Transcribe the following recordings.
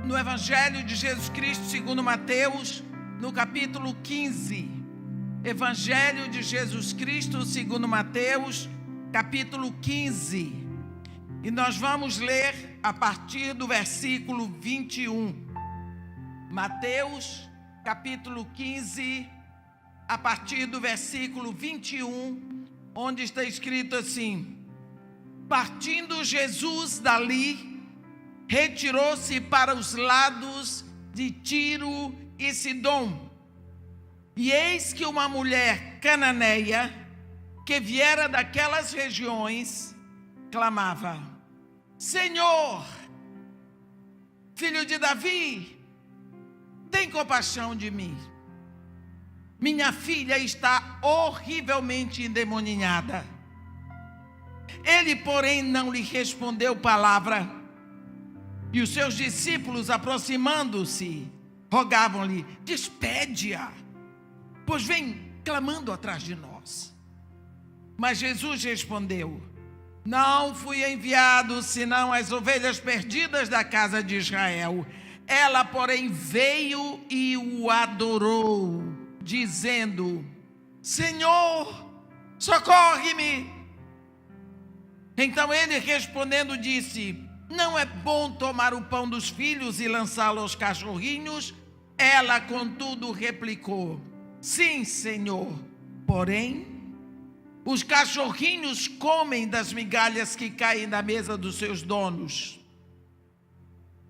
no Evangelho de Jesus Cristo segundo Mateus, no capítulo 15. Evangelho de Jesus Cristo segundo Mateus, capítulo 15. E nós vamos ler a partir do versículo 21. Mateus, capítulo 15, a partir do versículo 21, onde está escrito assim: partindo Jesus dali, retirou-se para os lados de Tiro e Sidom. E eis que uma mulher cananeia, que viera daquelas regiões, clamava: Senhor, filho de Davi, tem compaixão de mim. Minha filha está horrivelmente endemoninhada. Ele, porém, não lhe respondeu palavra. E os seus discípulos, aproximando-se, rogavam-lhe: despede-a, pois vem clamando atrás de nós. Mas Jesus respondeu: não fui enviado senão as ovelhas perdidas da casa de Israel. Ela, porém, veio e o adorou, dizendo: Senhor, socorre-me. Então ele, respondendo, disse: não é bom tomar o pão dos filhos e lançá-lo aos cachorrinhos? Ela, contudo, replicou: sim, Senhor, porém os cachorrinhos comem das migalhas que caem da mesa dos seus donos.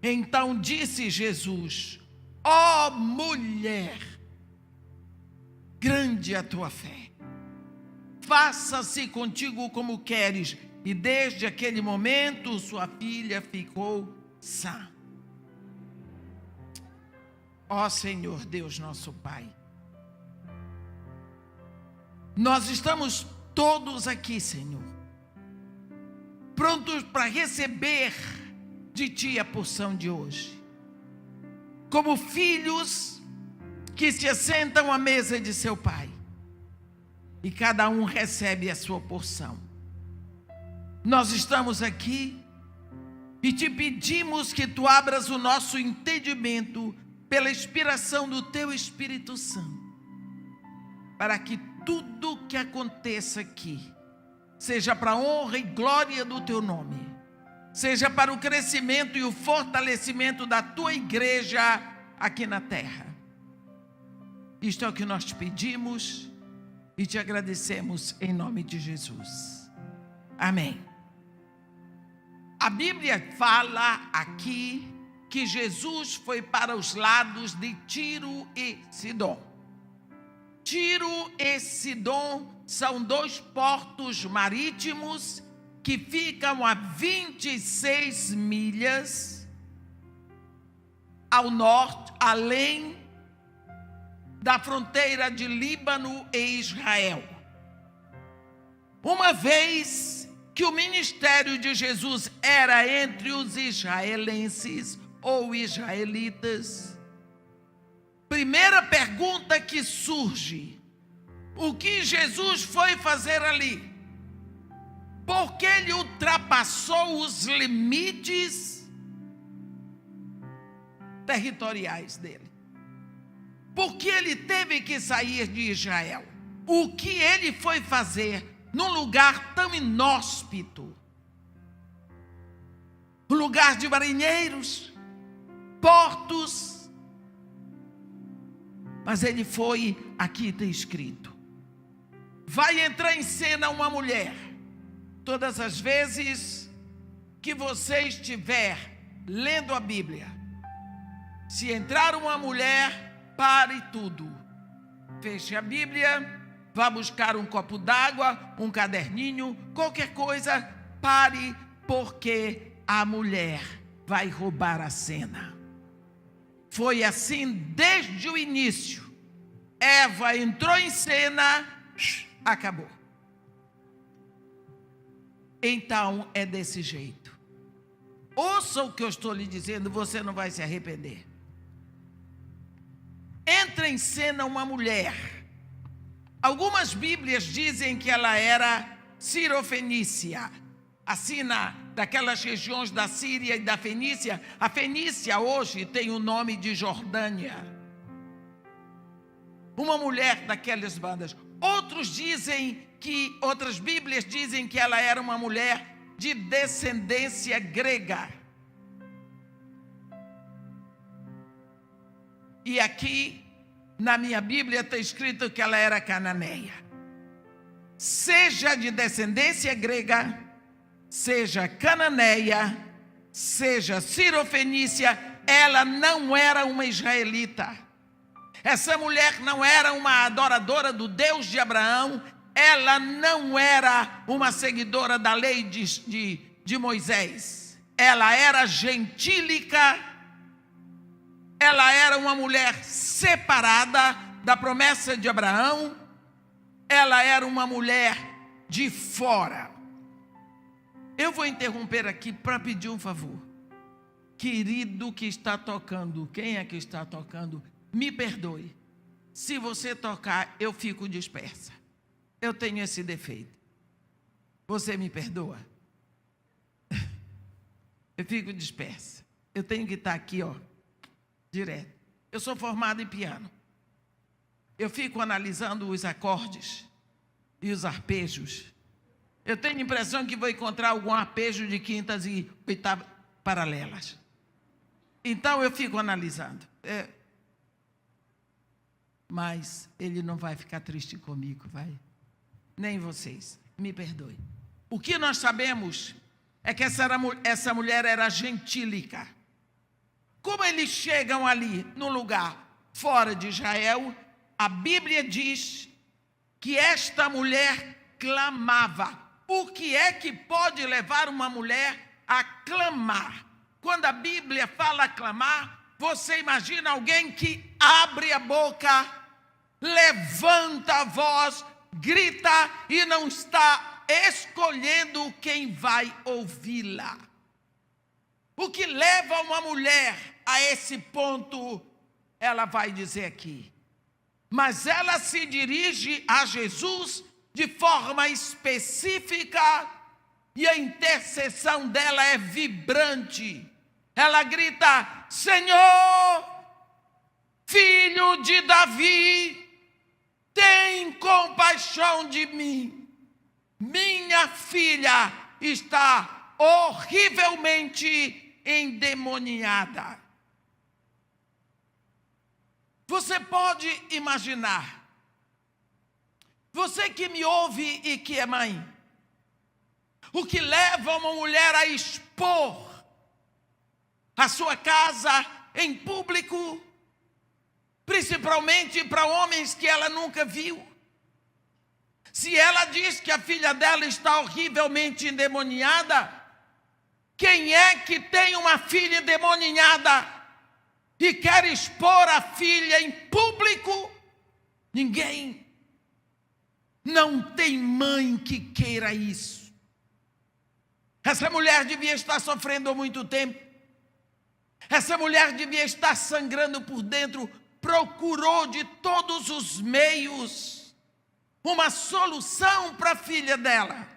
Então disse Jesus: ó mulher, grande a tua fé, faça-se contigo como queres. E desde aquele momento sua filha ficou sã. Ó Senhor Deus nosso Pai, nós estamos todos aqui, Senhor, prontos para receber de Ti a porção de hoje, como filhos que se assentam à mesa de seu Pai, e cada um recebe a sua porção. Nós estamos aqui e te pedimos que Tu abras o nosso entendimento pela inspiração do Teu Espírito Santo, para que tudo que aconteça aqui seja para a honra e glória do Teu nome, seja para o crescimento e o fortalecimento da Tua igreja aqui na terra. Isto é o que nós te pedimos e te agradecemos em nome de Jesus. Amém. A Bíblia fala aqui que Jesus foi para os lados de Tiro e Sidom. Tiro e Sidom são dois portos marítimos que ficam a 26 milhas ao norte, além da fronteira de Líbano e Israel. Uma vez que o ministério de Jesus era entre os israelenses ou israelitas, primeira pergunta que surge: o que Jesus foi fazer ali? Porque ele ultrapassou os limites territoriais dele. Porque ele teve que sair de Israel. O que ele foi fazer num lugar tão inóspito, um lugar de marinheiros, portos? Mas ele foi, aqui está escrito, vai entrar em cena uma mulher. Todas as vezes que você estiver lendo a Bíblia, se entrar uma mulher, pare tudo, feche a Bíblia, vá buscar um copo d'água, um caderninho, qualquer coisa, pare, porque a mulher vai roubar a cena. Foi assim desde o início. Eva entrou em cena, acabou. Então é desse jeito. Ouça o que eu estou lhe dizendo, você não vai se arrepender. Entra em cena uma mulher. Algumas Bíblias dizem que ela era cirofenícia. Assim daquelas regiões da Síria e da Fenícia. A Fenícia hoje tem o nome de Jordânia. Uma mulher daquelas bandas. Outras Bíblias dizem que ela era uma mulher de descendência grega. E aqui, na minha Bíblia, está escrito que ela era cananeia. Seja de descendência grega, seja cananeia, seja cirofenícia, ela não era uma israelita. Essa mulher não era uma adoradora do Deus de Abraão, ela não era uma seguidora da lei de Moisés. Ela era gentílica, ela era uma mulher separada da promessa de Abraão, ela era uma mulher de fora. Eu vou interromper aqui para pedir um favor. Querido que está tocando, quem é que está tocando? Me perdoe. Se você tocar, eu fico dispersa. Eu tenho esse defeito. Você me perdoa? Eu fico dispersa. Eu tenho que estar aqui, ó, direto. Eu sou formado em piano. Eu fico analisando os acordes e os arpejos. Eu tenho a impressão que vou encontrar algum arpejo de quintas e oitavas paralelas. Então eu fico analisando. Mas ele não vai ficar triste comigo, vai? Nem vocês, me perdoe. O que nós sabemos é que essa mulher era gentílica. Como eles chegam ali, num lugar fora de Israel, a Bíblia diz que esta mulher clamava. O que é que pode levar uma mulher a clamar? Quando a Bíblia fala clamar, você imagina alguém que abre a boca, levanta a voz, grita e não está escolhendo quem vai ouvi-la. O que leva uma mulher a esse ponto, ela vai dizer aqui. Mas ela se dirige a Jesus de forma específica e a intercessão dela é vibrante. Ela grita: Senhor, filho de Davi, tem compaixão de mim. Minha filha está horrivelmente endemoniada. Você pode imaginar, você que me ouve e que é mãe, o que leva uma mulher a expor a sua casa em público, principalmente para homens que ela nunca viu. Se ela diz que a filha dela está horrivelmente endemoniada, quem é que tem uma filha endemoniada e quer expor a filha em público? Ninguém. Não tem mãe que queira isso. Essa mulher devia estar sofrendo há muito tempo. Essa mulher devia estar sangrando por dentro. Procurou de todos os meios uma solução para a filha dela.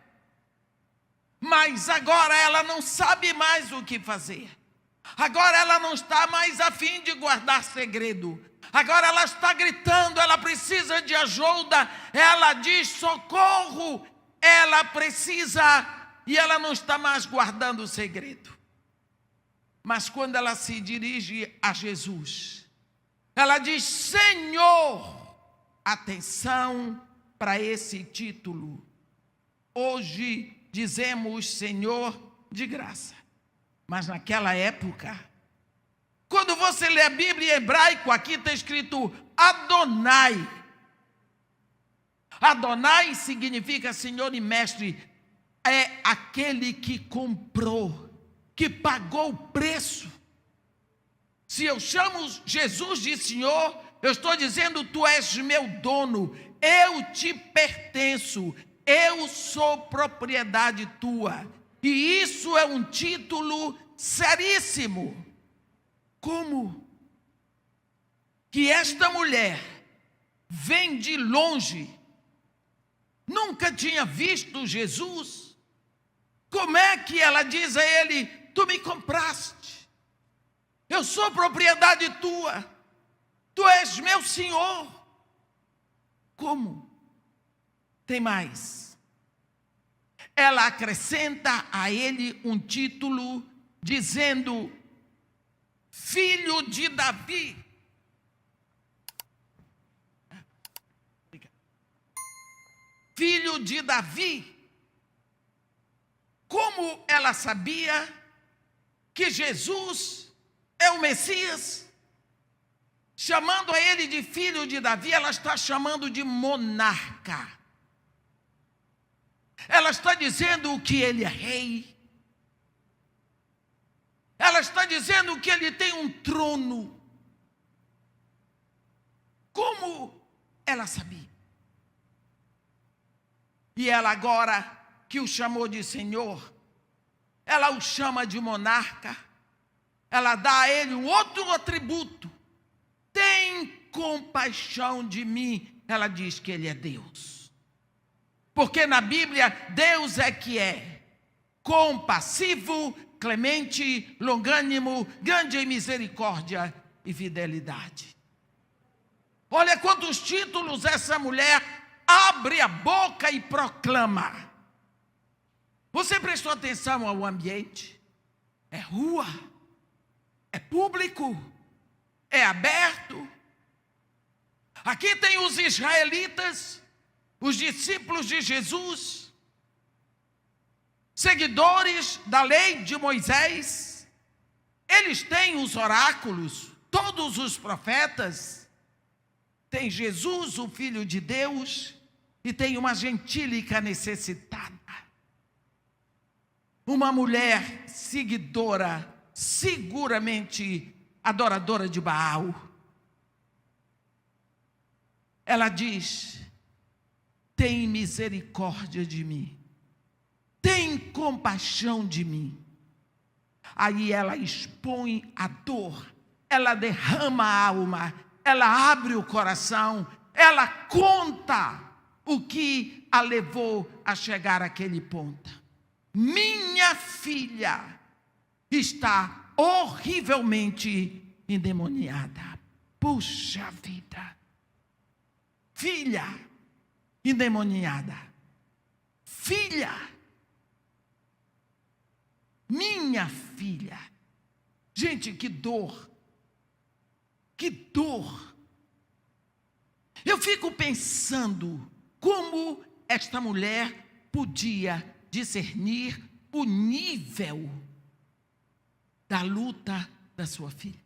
Mas agora ela não sabe mais o que fazer. Agora ela não está mais a fim de guardar segredo. Agora ela está gritando, ela precisa de ajuda. Ela diz socorro. Ela precisa, e ela não está mais guardando o segredo. Mas quando ela se dirige a Jesus, ela diz: Senhor, atenção para esse título. Hoje dizemos Senhor de graça. Mas naquela época, quando você lê a Bíblia em hebraico, aqui está escrito Adonai. Adonai significa Senhor e Mestre. É aquele que comprou, que pagou o preço. Se eu chamo Jesus de Senhor, eu estou dizendo: tu és meu dono, eu te pertenço, eu sou propriedade tua. E isso é um título seríssimo. Como que esta mulher vem de longe, nunca tinha visto Jesus, Como é que ela diz a ele: tu me compraste, eu sou propriedade tua, tu és meu senhor? Como? Tem mais. Ela acrescenta a ele um título dizendo: filho de Davi. Filho de Davi. Como ela sabia que Jesus é o Messias? Chamando a ele de filho de Davi, ela está chamando de monarca. Ela está dizendo que ele é rei. Ela está dizendo que ele tem um trono. Como ela sabia? E ela agora, que o chamou de Senhor, ela o chama de monarca, ela dá a ele um outro atributo: tem compaixão de mim. Ela diz que ele é Deus, porque na Bíblia Deus é que é compassivo, clemente, longânimo, grande em misericórdia e fidelidade. Olha quantos títulos essa mulher abre a boca e proclama. Você prestou atenção ao ambiente? É rua, é público, é aberto. Aqui tem os israelitas, os discípulos de Jesus, seguidores da lei de Moisés. Eles têm os oráculos, todos os profetas. Tem Jesus, o Filho de Deus, e tem uma gentílica necessitada. Uma mulher seguidora, seguramente adoradora de Baal. Ela diz: tem misericórdia de mim, tem compaixão de mim. Aí ela expõe a dor, ela derrama a alma, ela abre o coração, ela conta o que a levou a chegar àquele ponto. Minha filha está horrivelmente endemoniada. Puxa vida. Filha endemoniada. Filha. Minha filha. Gente, que dor. Que dor. Eu fico pensando como esta mulher podia discernir o nível da luta da sua filha.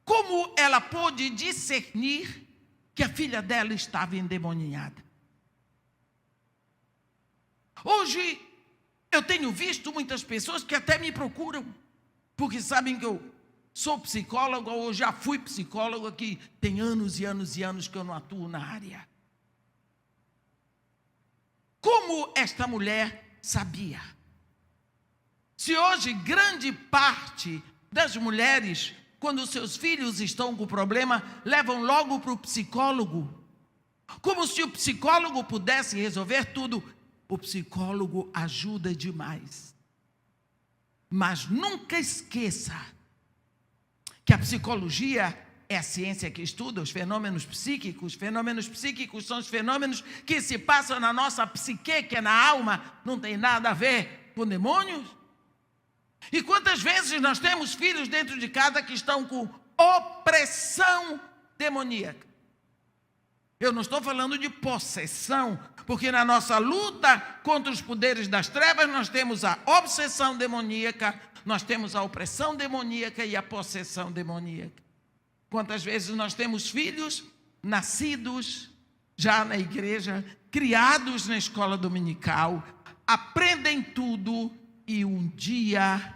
Como ela pôde discernir que a filha dela estava endemoniada? Hoje eu tenho visto muitas pessoas que até me procuram, porque sabem que eu sou psicólogo, ou já fui psicólogo, que tem anos e anos e anos que eu não atuo na área. Como esta mulher sabia? Se hoje grande parte das mulheres, quando seus filhos estão com problema, levam logo para o psicólogo, como se o psicólogo pudesse resolver tudo. O psicólogo ajuda demais. Mas nunca esqueça que a psicologia é a ciência que estuda os fenômenos psíquicos. Fenômenos psíquicos são os fenômenos que se passam na nossa psique, que é na alma. Não tem nada a ver com demônios. E quantas vezes nós temos filhos dentro de casa que estão com opressão demoníaca? Eu não estou falando de possessão, porque na nossa luta contra os poderes das trevas nós temos a obsessão demoníaca, nós temos a opressão demoníaca e a possessão demoníaca. Quantas vezes nós temos filhos nascidos já na igreja, criados na escola dominical, aprendem tudo e um dia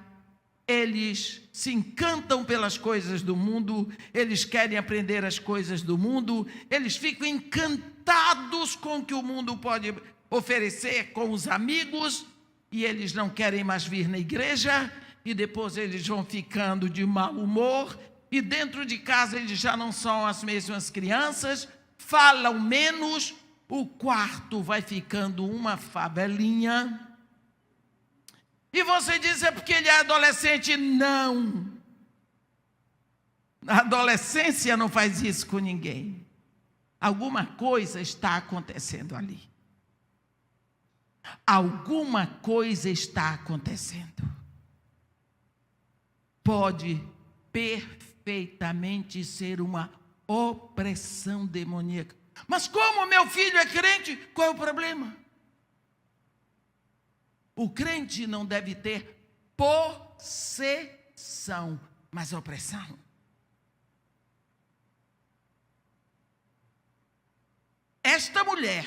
eles se encantam pelas coisas do mundo, eles querem aprender as coisas do mundo, eles ficam encantados com o que o mundo pode oferecer com os amigos, e eles não querem mais vir na igreja, e depois eles vão ficando de mau humor, e dentro de casa eles já não são as mesmas crianças, falam menos, o quarto vai ficando uma favelinha. E você diz, é porque ele é adolescente. Não. A adolescência não faz isso com ninguém. Alguma coisa está acontecendo ali. Alguma coisa está acontecendo. Pode perfeitamente ser uma opressão demoníaca. Mas como meu filho é crente, qual é o problema? O crente não deve ter possessão, mas opressão. Esta mulher,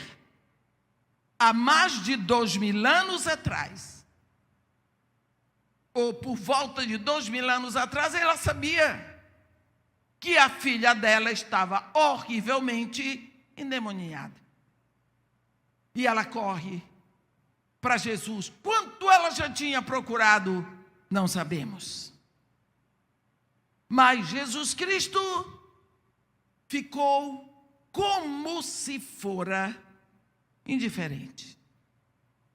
há mais de 2000 anos atrás, ou por volta de 2000 anos atrás, ela sabia que a filha dela estava horrivelmente endemoniada. E ela corre para Jesus. Quanto ela já tinha procurado, não sabemos. Mas Jesus Cristo ficou como se fora indiferente.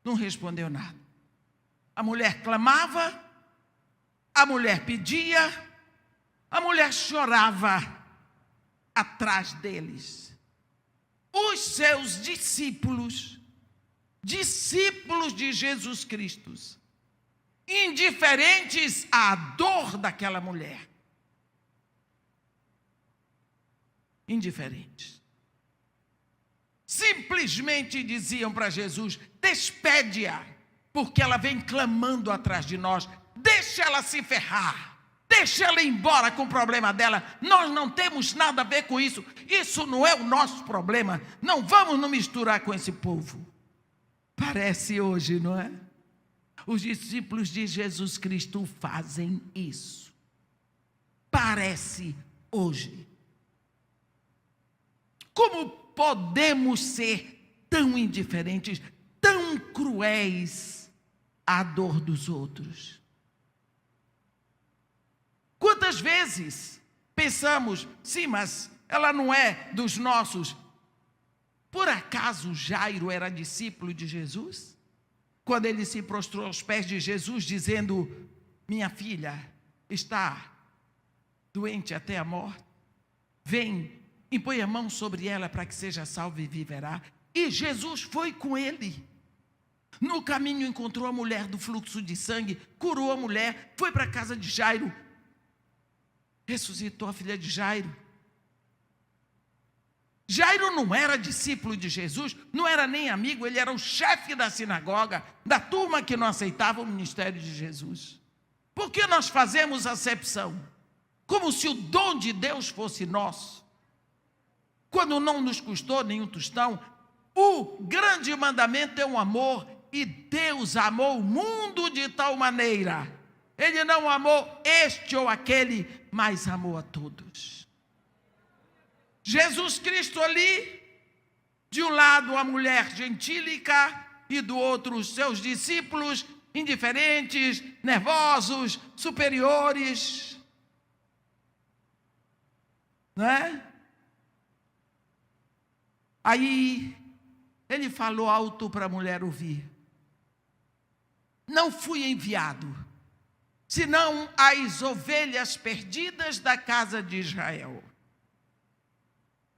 Não respondeu nada. A mulher clamava, a mulher pedia, a mulher chorava atrás deles. Os seus discípulos de Jesus Cristo, indiferentes à dor daquela mulher. Indiferentes. Simplesmente diziam para Jesus, despede-a, porque ela vem clamando atrás de nós, deixa ela se ferrar, deixa ela ir embora com o problema dela, nós não temos nada a ver com isso, isso não é o nosso problema, não vamos nos misturar com esse povo. Parece hoje, não é? Os discípulos de Jesus Cristo fazem isso. Parece hoje. Como podemos ser tão indiferentes, tão cruéis à dor dos outros? Quantas vezes pensamos, sim, mas ela não é dos nossos. Por acaso Jairo era discípulo de Jesus? Quando ele se prostrou aos pés de Jesus, dizendo, minha filha está doente até a morte, vem, impõe a mão sobre ela para que seja salva e viverá. E Jesus foi com ele. No caminho encontrou a mulher do fluxo de sangue, curou a mulher, foi para a casa de Jairo, ressuscitou a filha de Jairo. Jairo não era discípulo de Jesus, não era nem amigo, ele era o chefe da sinagoga, da turma que não aceitava o ministério de Jesus. Por que nós fazemos acepção? Como se o dom de Deus fosse nosso. Quando não nos custou nenhum tostão, o grande mandamento é o amor, e Deus amou o mundo de tal maneira. Ele não amou este ou aquele, mas amou a todos. Jesus Cristo ali, de um lado a mulher gentílica e do outro os seus discípulos indiferentes, nervosos, superiores. Não é? Aí ele falou alto para a mulher ouvir. Não fui enviado, senão as ovelhas perdidas da casa de Israel.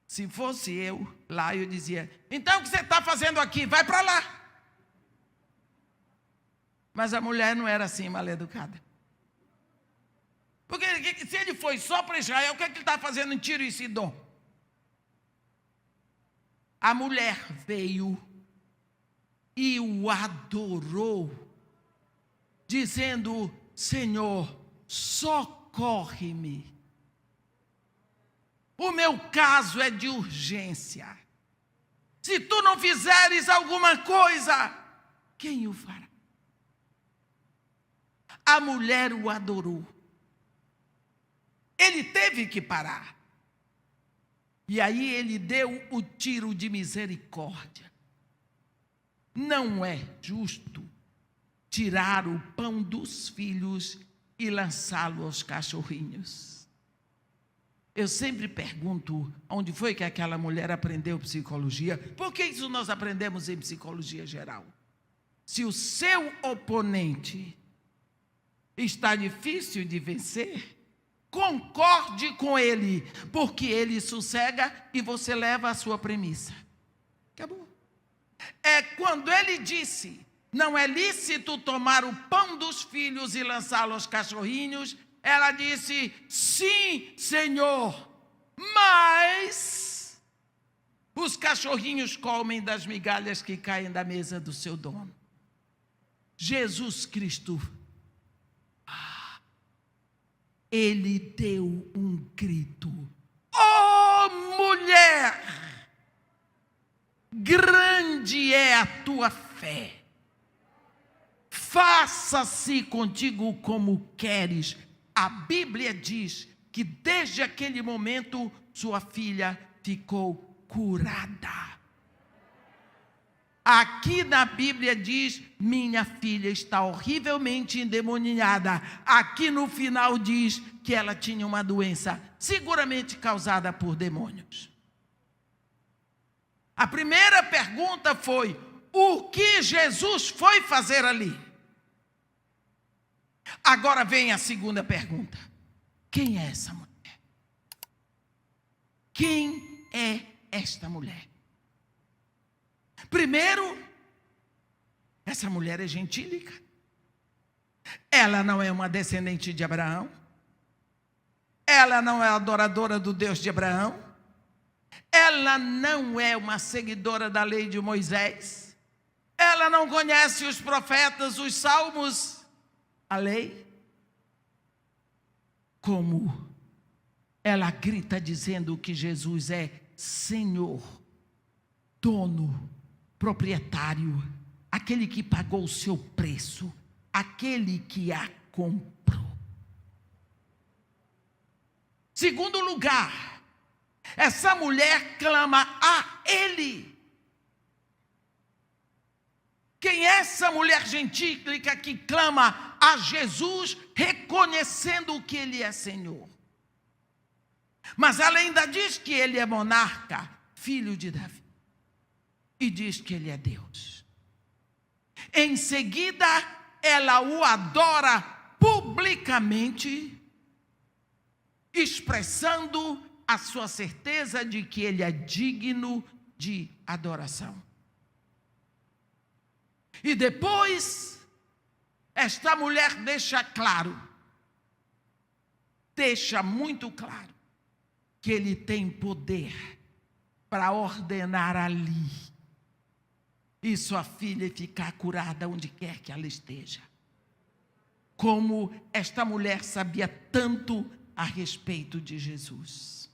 Se fosse eu lá, eu dizia, então o que você está fazendo aqui? Vai para lá. Mas a mulher não era assim, mal educada. Porque se ele foi só para Israel, o que é que ele está fazendo em Tiro e Sidom? A mulher veio e o adorou, dizendo, Senhor, socorre-me. O meu caso é de urgência. Se tu não fizeres alguma coisa, quem o fará? A mulher o adorou. Ele teve que parar. E aí ele deu o tiro de misericórdia. Não é justo tirar o pão dos filhos e lançá-lo aos cachorrinhos. Eu sempre pergunto, onde foi que aquela mulher aprendeu psicologia? Por que isso nós aprendemos em psicologia geral? Se o seu oponente está difícil de vencer, concorde com ele, porque ele sossega e você leva a sua premissa. Acabou. É quando ele disse, não é lícito tomar o pão dos filhos e lançá-lo aos cachorrinhos, ela disse, sim, Senhor, mas os cachorrinhos comem das migalhas que caem da mesa do seu dono. Jesus Cristo, ele deu um grito, oh mulher, grande é a tua fé, faça-se contigo como queres. A Bíblia diz que desde aquele momento sua filha ficou curada. Aqui na Bíblia diz, minha filha está horrivelmente endemoniada. Aqui no final diz que ela tinha uma doença seguramente causada por demônios. A primeira pergunta foi, o que Jesus foi fazer ali? Agora vem a segunda pergunta. Quem é essa mulher? Quem é esta mulher? Primeiro, essa mulher é gentílica. Ela não é uma descendente de Abraão. Ela não é adoradora do Deus de Abraão. Ela não é uma seguidora da lei de Moisés. Ela não conhece os profetas, os salmos, a lei. Como ela grita dizendo que Jesus é Senhor, dono, proprietário, aquele que pagou o seu preço, aquele que a comprou. Segundo lugar, essa mulher clama a ele. Quem é essa mulher gentílica que clama a Jesus, reconhecendo que ele é Senhor? Mas ela ainda diz que ele é monarca, filho de Davi. E diz que ele é Deus. Em seguida, ela o adora publicamente, expressando a sua certeza de que ele é digno de adoração. E depois, esta mulher deixa muito claro, que ele tem poder para ordenar ali e sua filha ficar curada onde quer que ela esteja. Como esta mulher sabia tanto a respeito de Jesus.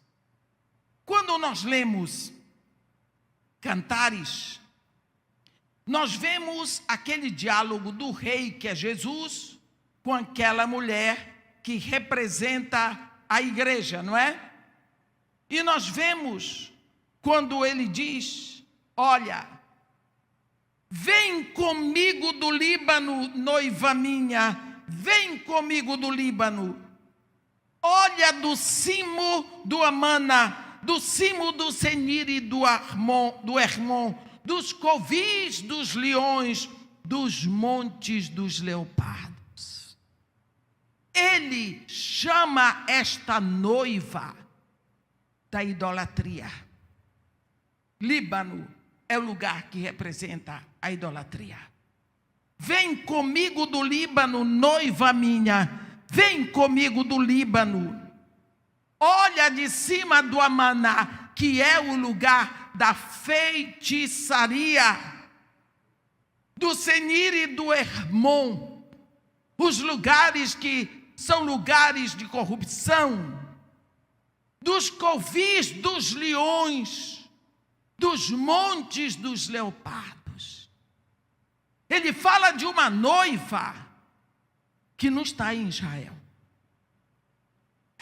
Quando nós lemos Cantares, nós vemos aquele diálogo do rei, que é Jesus, com aquela mulher que representa a igreja, não é? E nós vemos quando ele diz, olha, vem comigo do Líbano, noiva minha, vem comigo do Líbano. Olha do cimo do Amana, do cimo do Senir e do Hermon, dos covis dos leões, dos montes dos leopardos. Ele chama esta noiva da idolatria. Líbano é o lugar que representa a idolatria. Vem comigo do Líbano, noiva minha, vem comigo do Líbano. Olha de cima do Amaná, que é o lugar da feitiçaria, do Senir e do Hermon, os lugares que são lugares de corrupção, dos covis dos leões, dos montes dos leopardos. Ele fala de uma noiva que não está em Israel.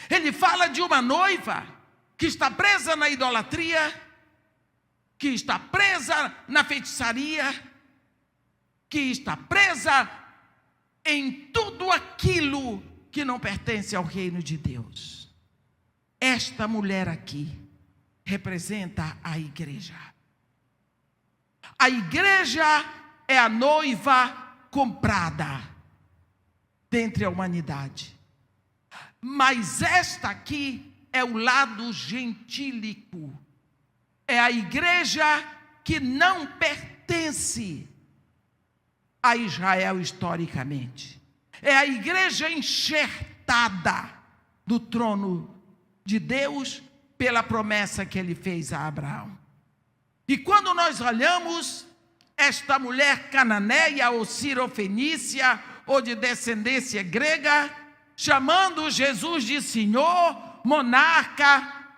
Ele fala de uma noiva que está presa na idolatria, que está presa na feitiçaria, que está presa em tudo aquilo que não pertence ao reino de Deus. Esta mulher aqui representa a igreja. A igreja é a noiva comprada. dentre a humanidade. Mas esta aqui é o lado gentílico. É a igreja que não pertence a Israel historicamente. É a igreja enxertada do trono de Deus pela promessa que ele fez a Abraão. E quando nós olhamos esta mulher cananeia ou cirofenícia ou de descendência grega, chamando Jesus de Senhor, monarca,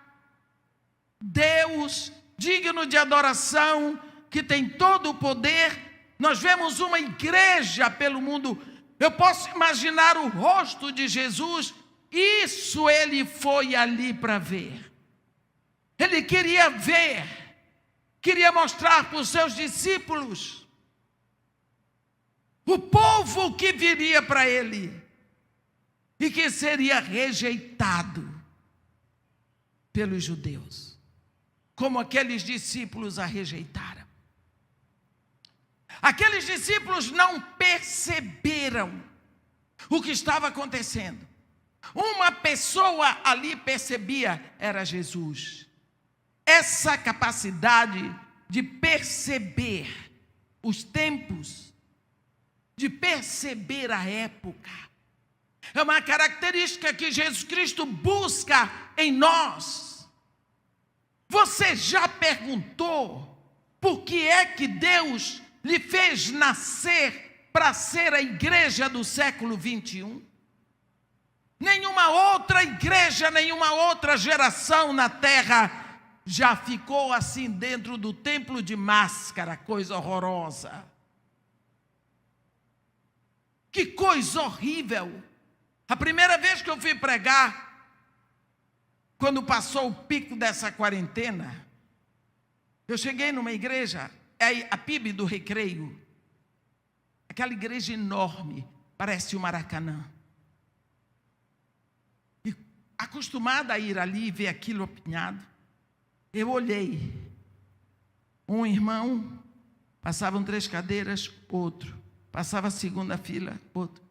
Deus, digno de adoração, que tem todo o poder, nós vemos uma igreja pelo mundo. Eu posso imaginar o rosto de Jesus. Isso ele foi ali para ver. Ele queria ver, queria mostrar para os seus discípulos o povo que viria para ele e que seria rejeitado pelos judeus, como aqueles discípulos a rejeitaram. Aqueles discípulos não perceberam o que estava acontecendo. Uma pessoa ali percebia, era Jesus. Essa capacidade de perceber os tempos, de perceber a época, é uma característica que Jesus Cristo busca em nós. Você já perguntou por que é que Deus lhe fez nascer para ser a igreja do século 21? Nenhuma outra igreja, nenhuma outra geração na terra já ficou assim dentro do templo de máscara, coisa horrorosa. Que coisa horrível! A primeira vez que eu fui pregar, quando passou o pico dessa quarentena, eu cheguei numa igreja, a PIB do Recreio, aquela igreja enorme, parece o Maracanã. E acostumada a ir ali e ver aquilo apinhado, eu olhei, um irmão, passavam 3 cadeiras, outro, passava a segunda fila, outro.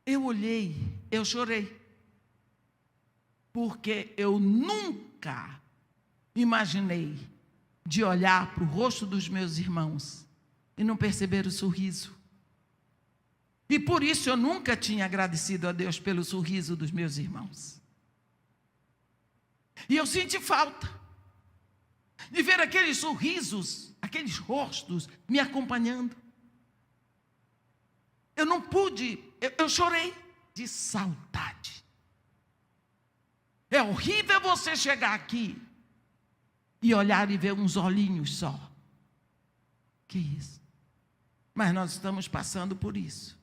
Eu olhei, eu chorei, porque eu nunca imaginei de olhar para o rosto dos meus irmãos e não perceber o sorriso. E por isso eu nunca tinha agradecido a Deus pelo sorriso dos meus irmãos. E eu senti falta de ver aqueles sorrisos, aqueles rostos me acompanhando. Eu não pude, eu chorei de saudade. É horrível você chegar aqui e olhar e ver uns olhinhos só. Que isso? Mas nós estamos passando por isso.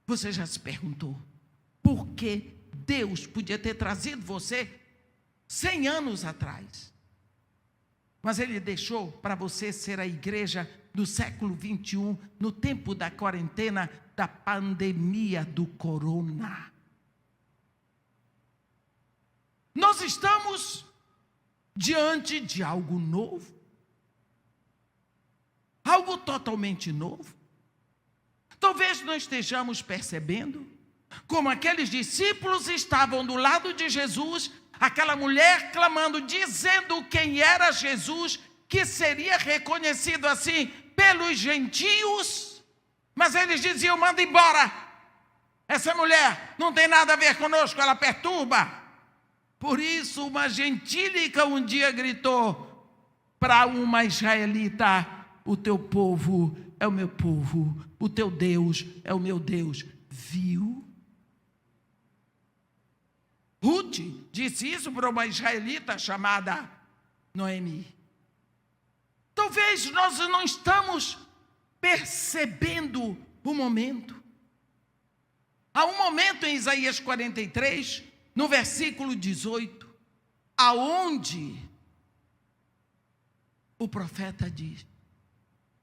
Você já se perguntou por que Deus podia ter trazido você 100 anos atrás? Mas Ele deixou para você ser a igreja do século 21, no tempo da quarentena, da pandemia do corona. Nós estamos diante de algo novo, algo totalmente novo. Talvez não estejamos percebendo como aqueles discípulos estavam do lado de Jesus, aquela mulher clamando, dizendo quem era Jesus, que seria reconhecido assim pelos gentios, mas eles diziam, manda embora, essa mulher não tem nada a ver conosco, ela perturba. Por isso uma gentílica um dia gritou para uma israelita, o teu povo é o meu povo, o teu Deus é o meu Deus. Viu? Ruth disse isso para uma israelita chamada Noemi. Talvez nós não estamos percebendo o momento. Há um momento em Isaías 43, no versículo 18, aonde o profeta diz,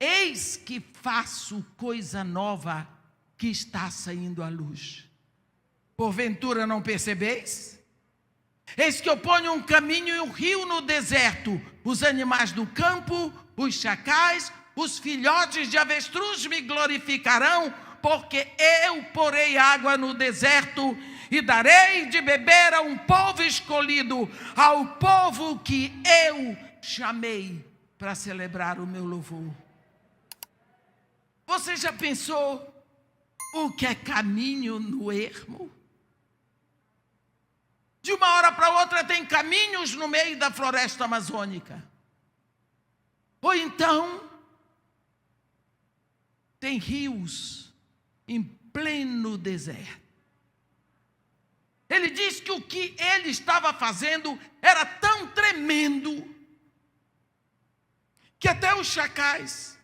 eis que faço coisa nova que está saindo à luz. Porventura não percebeis? Eis que eu ponho um caminho e um rio no deserto. Os animais do campo, os chacais, os filhotes de avestruz me glorificarão, porque eu porei água no deserto e darei de beber a um povo escolhido, ao povo que eu chamei para celebrar o meu louvor. Você já pensou o que é caminho no ermo? De uma hora para outra tem caminhos no meio da floresta amazônica. Ou então, tem rios em pleno deserto. Ele diz que o que ele estava fazendo era tão tremendo que até os chacais,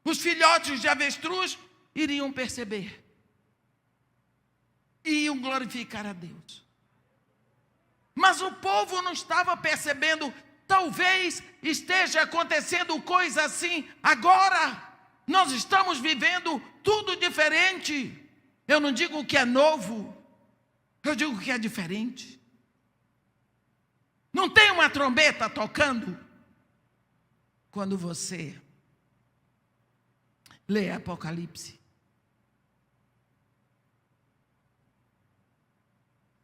os filhotes de avestruz, iriam perceber e iam glorificar a Deus. Mas o povo não estava percebendo. Talvez esteja acontecendo coisa assim agora. Nós estamos vivendo tudo diferente. Eu não digo que é novo, eu digo que é diferente. Não tem uma trombeta tocando quando você lê Apocalipse.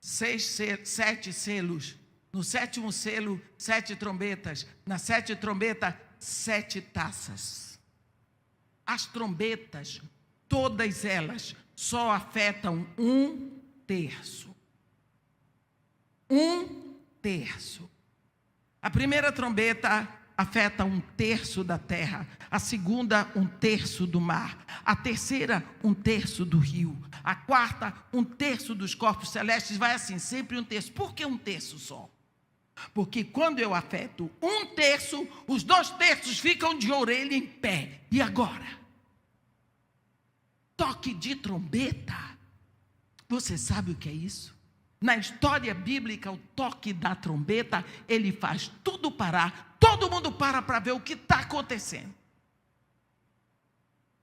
7 selos. No 7º selo, 7 trombetas. Na 7ª trombeta, 7 taças. As trombetas, todas elas, só afetam 1/3. 1/3. A primeira trombeta afeta 1/3 da terra. A segunda, 1/3 do mar. A terceira, 1/3 do rio. A quarta, 1/3 dos corpos celestes. Vai assim, sempre 1/3. Por que 1/3 só? Porque quando eu afeto 1/3, os 2/3 ficam de orelha em pé. E agora? Toque de trombeta. Você sabe o que é isso? Na história bíblica, o toque da trombeta, ele faz tudo parar. Todo mundo para ver o que está acontecendo.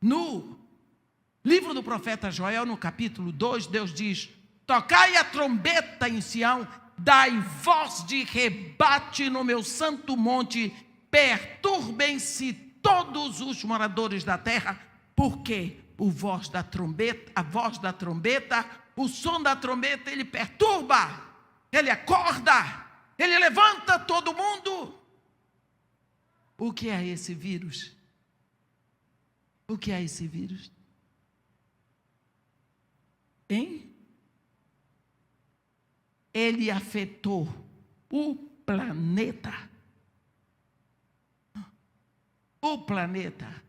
No livro do profeta Joel, no capítulo 2, Deus diz: tocai a trombeta em Sião, dai voz de rebate no meu santo monte, perturbem-se todos os moradores da terra, porque a voz da trombeta, o som da trombeta, ele perturba, ele acorda, ele levanta todo mundo. O que é esse vírus? O que é esse vírus? Hein? Ele afetou o planeta. O planeta.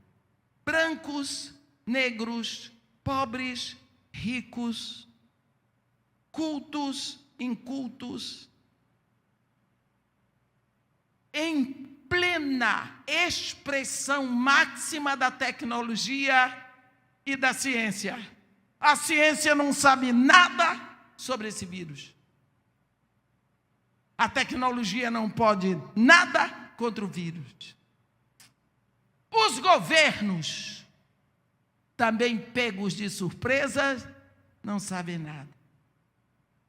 Brancos, negros, pobres, ricos, cultos, incultos. Em plena expressão máxima da tecnologia e da ciência. A ciência não sabe nada sobre esse vírus. A tecnologia não pode nada contra o vírus. Os governos, também pegos de surpresa, não sabem nada.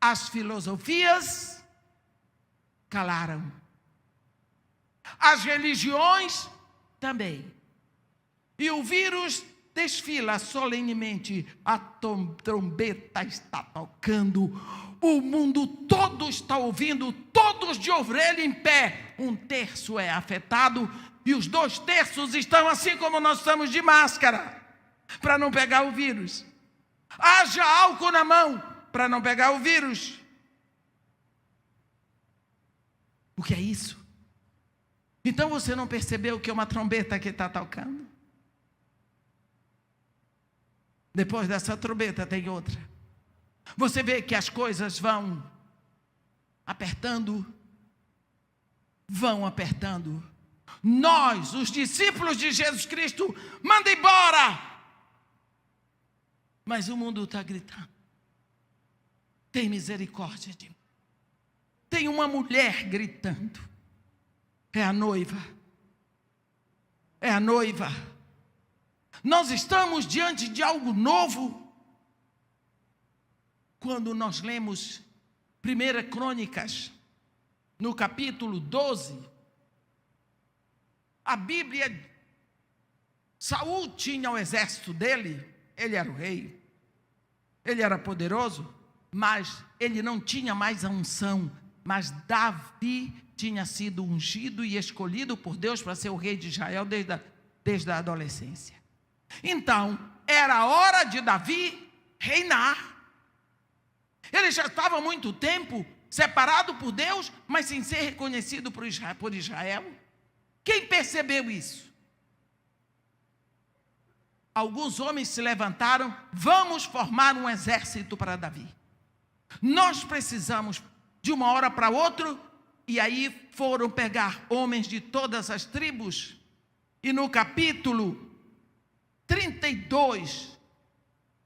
As filosofias calaram. As religiões também. E o vírus desfila solenemente. A trombeta está tocando. O mundo todo está ouvindo. Todos de orelha em pé. 1/3 é afetado. E os 2/3 estão assim como nós estamos, de máscara, para não pegar o vírus. Haja álcool na mão para não pegar o vírus. O que é isso? Então você não percebeu que é uma trombeta que está tocando? Depois dessa trombeta tem outra. Você vê que as coisas vão apertando. Nós, os discípulos de Jesus Cristo, manda embora. Mas o mundo está gritando: tem misericórdia de mim. Tem uma mulher gritando. É a noiva. É a noiva. Nós estamos diante de algo novo. Quando nós lemos 1 Crônicas, no capítulo 12, a Bíblia, Saul tinha o exército dele, ele era o rei, ele era poderoso, mas ele não tinha mais a unção. Mas Davi tinha sido ungido e escolhido por Deus para ser o rei de Israel desde a adolescência. Então, era hora de Davi reinar. Ele já estava há muito tempo separado por Deus, mas sem ser reconhecido por Israel. Quem percebeu isso? Alguns homens se levantaram: vamos formar um exército para Davi. Nós precisamos de uma hora para outra. E aí foram pegar homens de todas as tribos. E no capítulo 32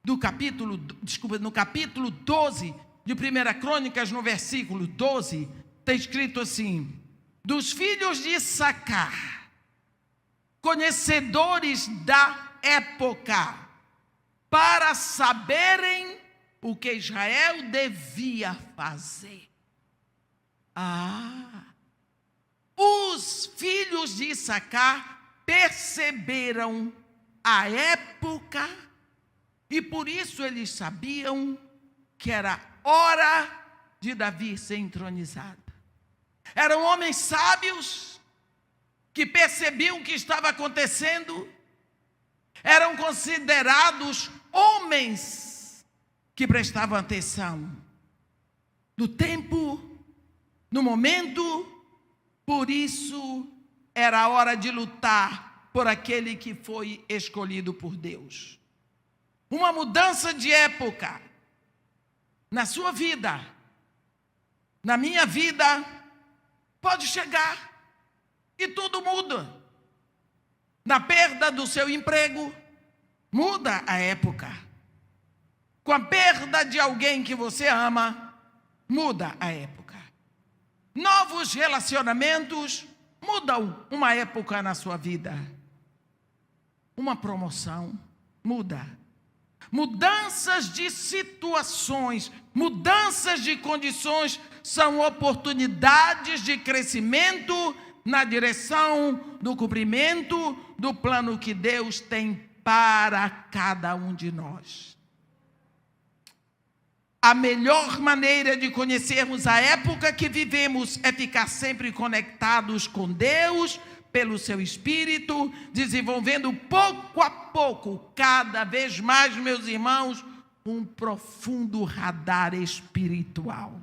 no capítulo 12 de 1 Crônicas, no versículo 12, está escrito assim: dos filhos de Issacar, conhecedores da época, para saberem o que Israel devia fazer. Os filhos de Issacar perceberam a época e por isso eles sabiam que era hora de Davi ser entronizado. Eram homens sábios que percebiam o que estava acontecendo. Eram considerados homens que prestavam atenção no tempo, no momento. Por isso era hora de lutar por aquele que foi escolhido por Deus. Uma mudança de época na sua vida, na minha vida, pode chegar e tudo muda. Na perda do seu emprego, muda a época. Com a perda de alguém que você ama, muda a época. Novos relacionamentos mudam uma época na sua vida. Uma promoção muda. Mudanças de situações, mudanças de condições são oportunidades de crescimento na direção do cumprimento do plano que Deus tem para cada um de nós. A melhor maneira de conhecermos a época que vivemos é ficar sempre conectados com Deus, pelo seu Espírito, desenvolvendo pouco a pouco, cada vez mais, meus irmãos, um profundo radar espiritual.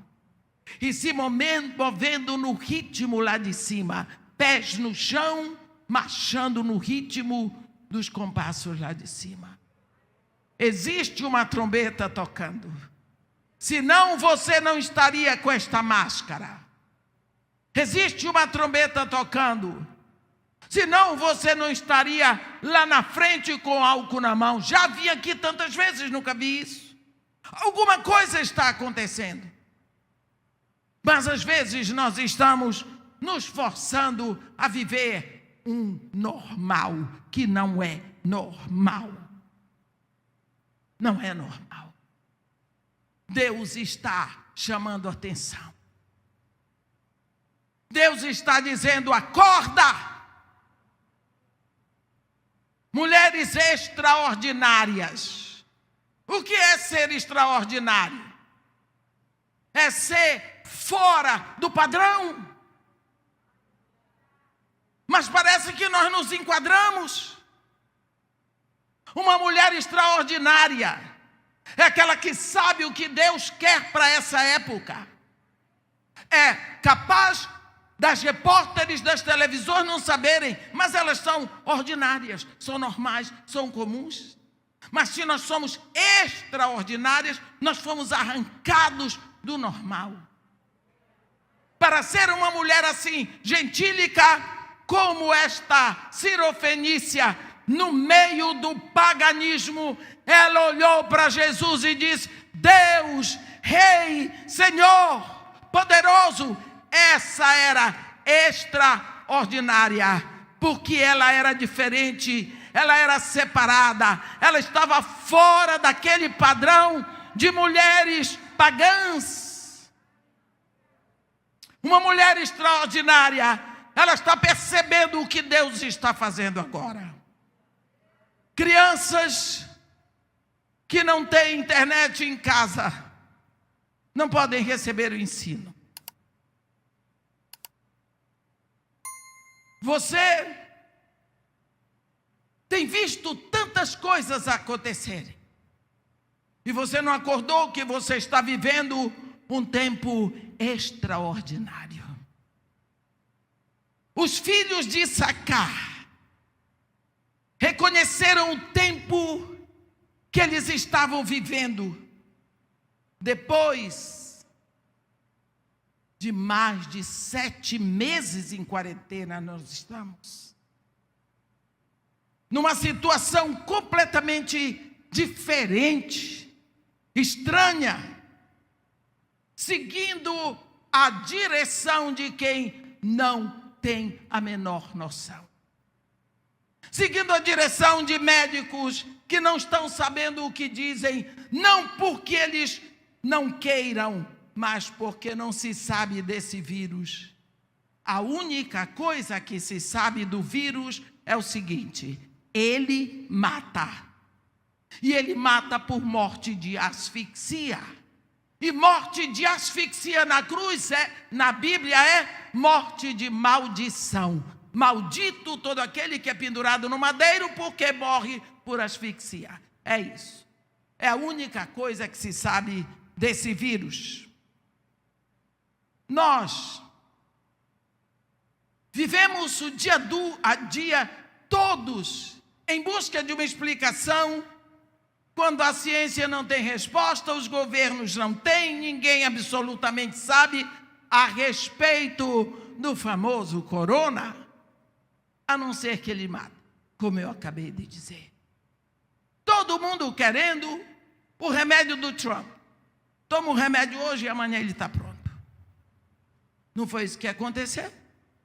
E se movendo no ritmo lá de cima, pés no chão, marchando no ritmo dos compassos lá de cima. Existe uma trombeta tocando. Senão você não estaria com esta máscara. Existe uma trombeta tocando. Senão você não estaria lá na frente com álcool na mão. Já vi aqui tantas vezes, nunca vi isso. Alguma coisa está acontecendo. Mas às vezes nós estamos nos forçando a viver um normal que não é normal. Não é normal. Deus está chamando a atenção. Deus está dizendo: acorda! Mulheres extraordinárias. O que é ser extraordinário? É ser fora do padrão. Mas parece que nós nos enquadramos. Uma mulher extraordinária é aquela que sabe o que Deus quer para essa época. É capaz das repórteres das televisões não saberem, mas elas são ordinárias, são normais, são comuns. Mas se nós somos extraordinárias, nós fomos arrancados do normal. Para ser uma mulher assim, gentílica, como esta Sirofenícia, no meio do paganismo, ela olhou para Jesus e disse: Deus, Rei, Senhor, poderoso. Essa era extraordinária, porque ela era diferente, ela era separada, ela estava fora daquele padrão de mulheres pagãs. Uma mulher extraordinária, ela está percebendo o que Deus está fazendo agora. Crianças que não têm internet em casa não podem receber o ensino. Você tem visto tantas coisas acontecerem e você não acordou que você está vivendo um tempo extraordinário. Os filhos de Issacar reconheceram o tempo que eles estavam vivendo depois de mais de 7 meses em quarentena. Nós estamos numa situação completamente diferente, estranha, seguindo a direção de quem não tem a menor noção. Seguindo a direção de médicos que não estão sabendo o que dizem, não porque eles não queiram, mas porque não se sabe desse vírus. A única coisa que se sabe do vírus é o seguinte: ele mata. E ele mata por morte de asfixia. E morte de asfixia na cruz, na Bíblia, é morte de maldição. Maldito todo aquele que é pendurado no madeiro porque morre por asfixia. É isso. É a única coisa que se sabe desse vírus. Nós vivemos o dia a dia todos em busca de uma explicação. Quando a ciência não tem resposta, os governos não têm, ninguém absolutamente sabe a respeito do famoso corona, a não ser que ele mata, como eu acabei de dizer. Todo mundo querendo o remédio do Trump. Toma o remédio hoje e amanhã ele está pronto. Não foi isso que aconteceu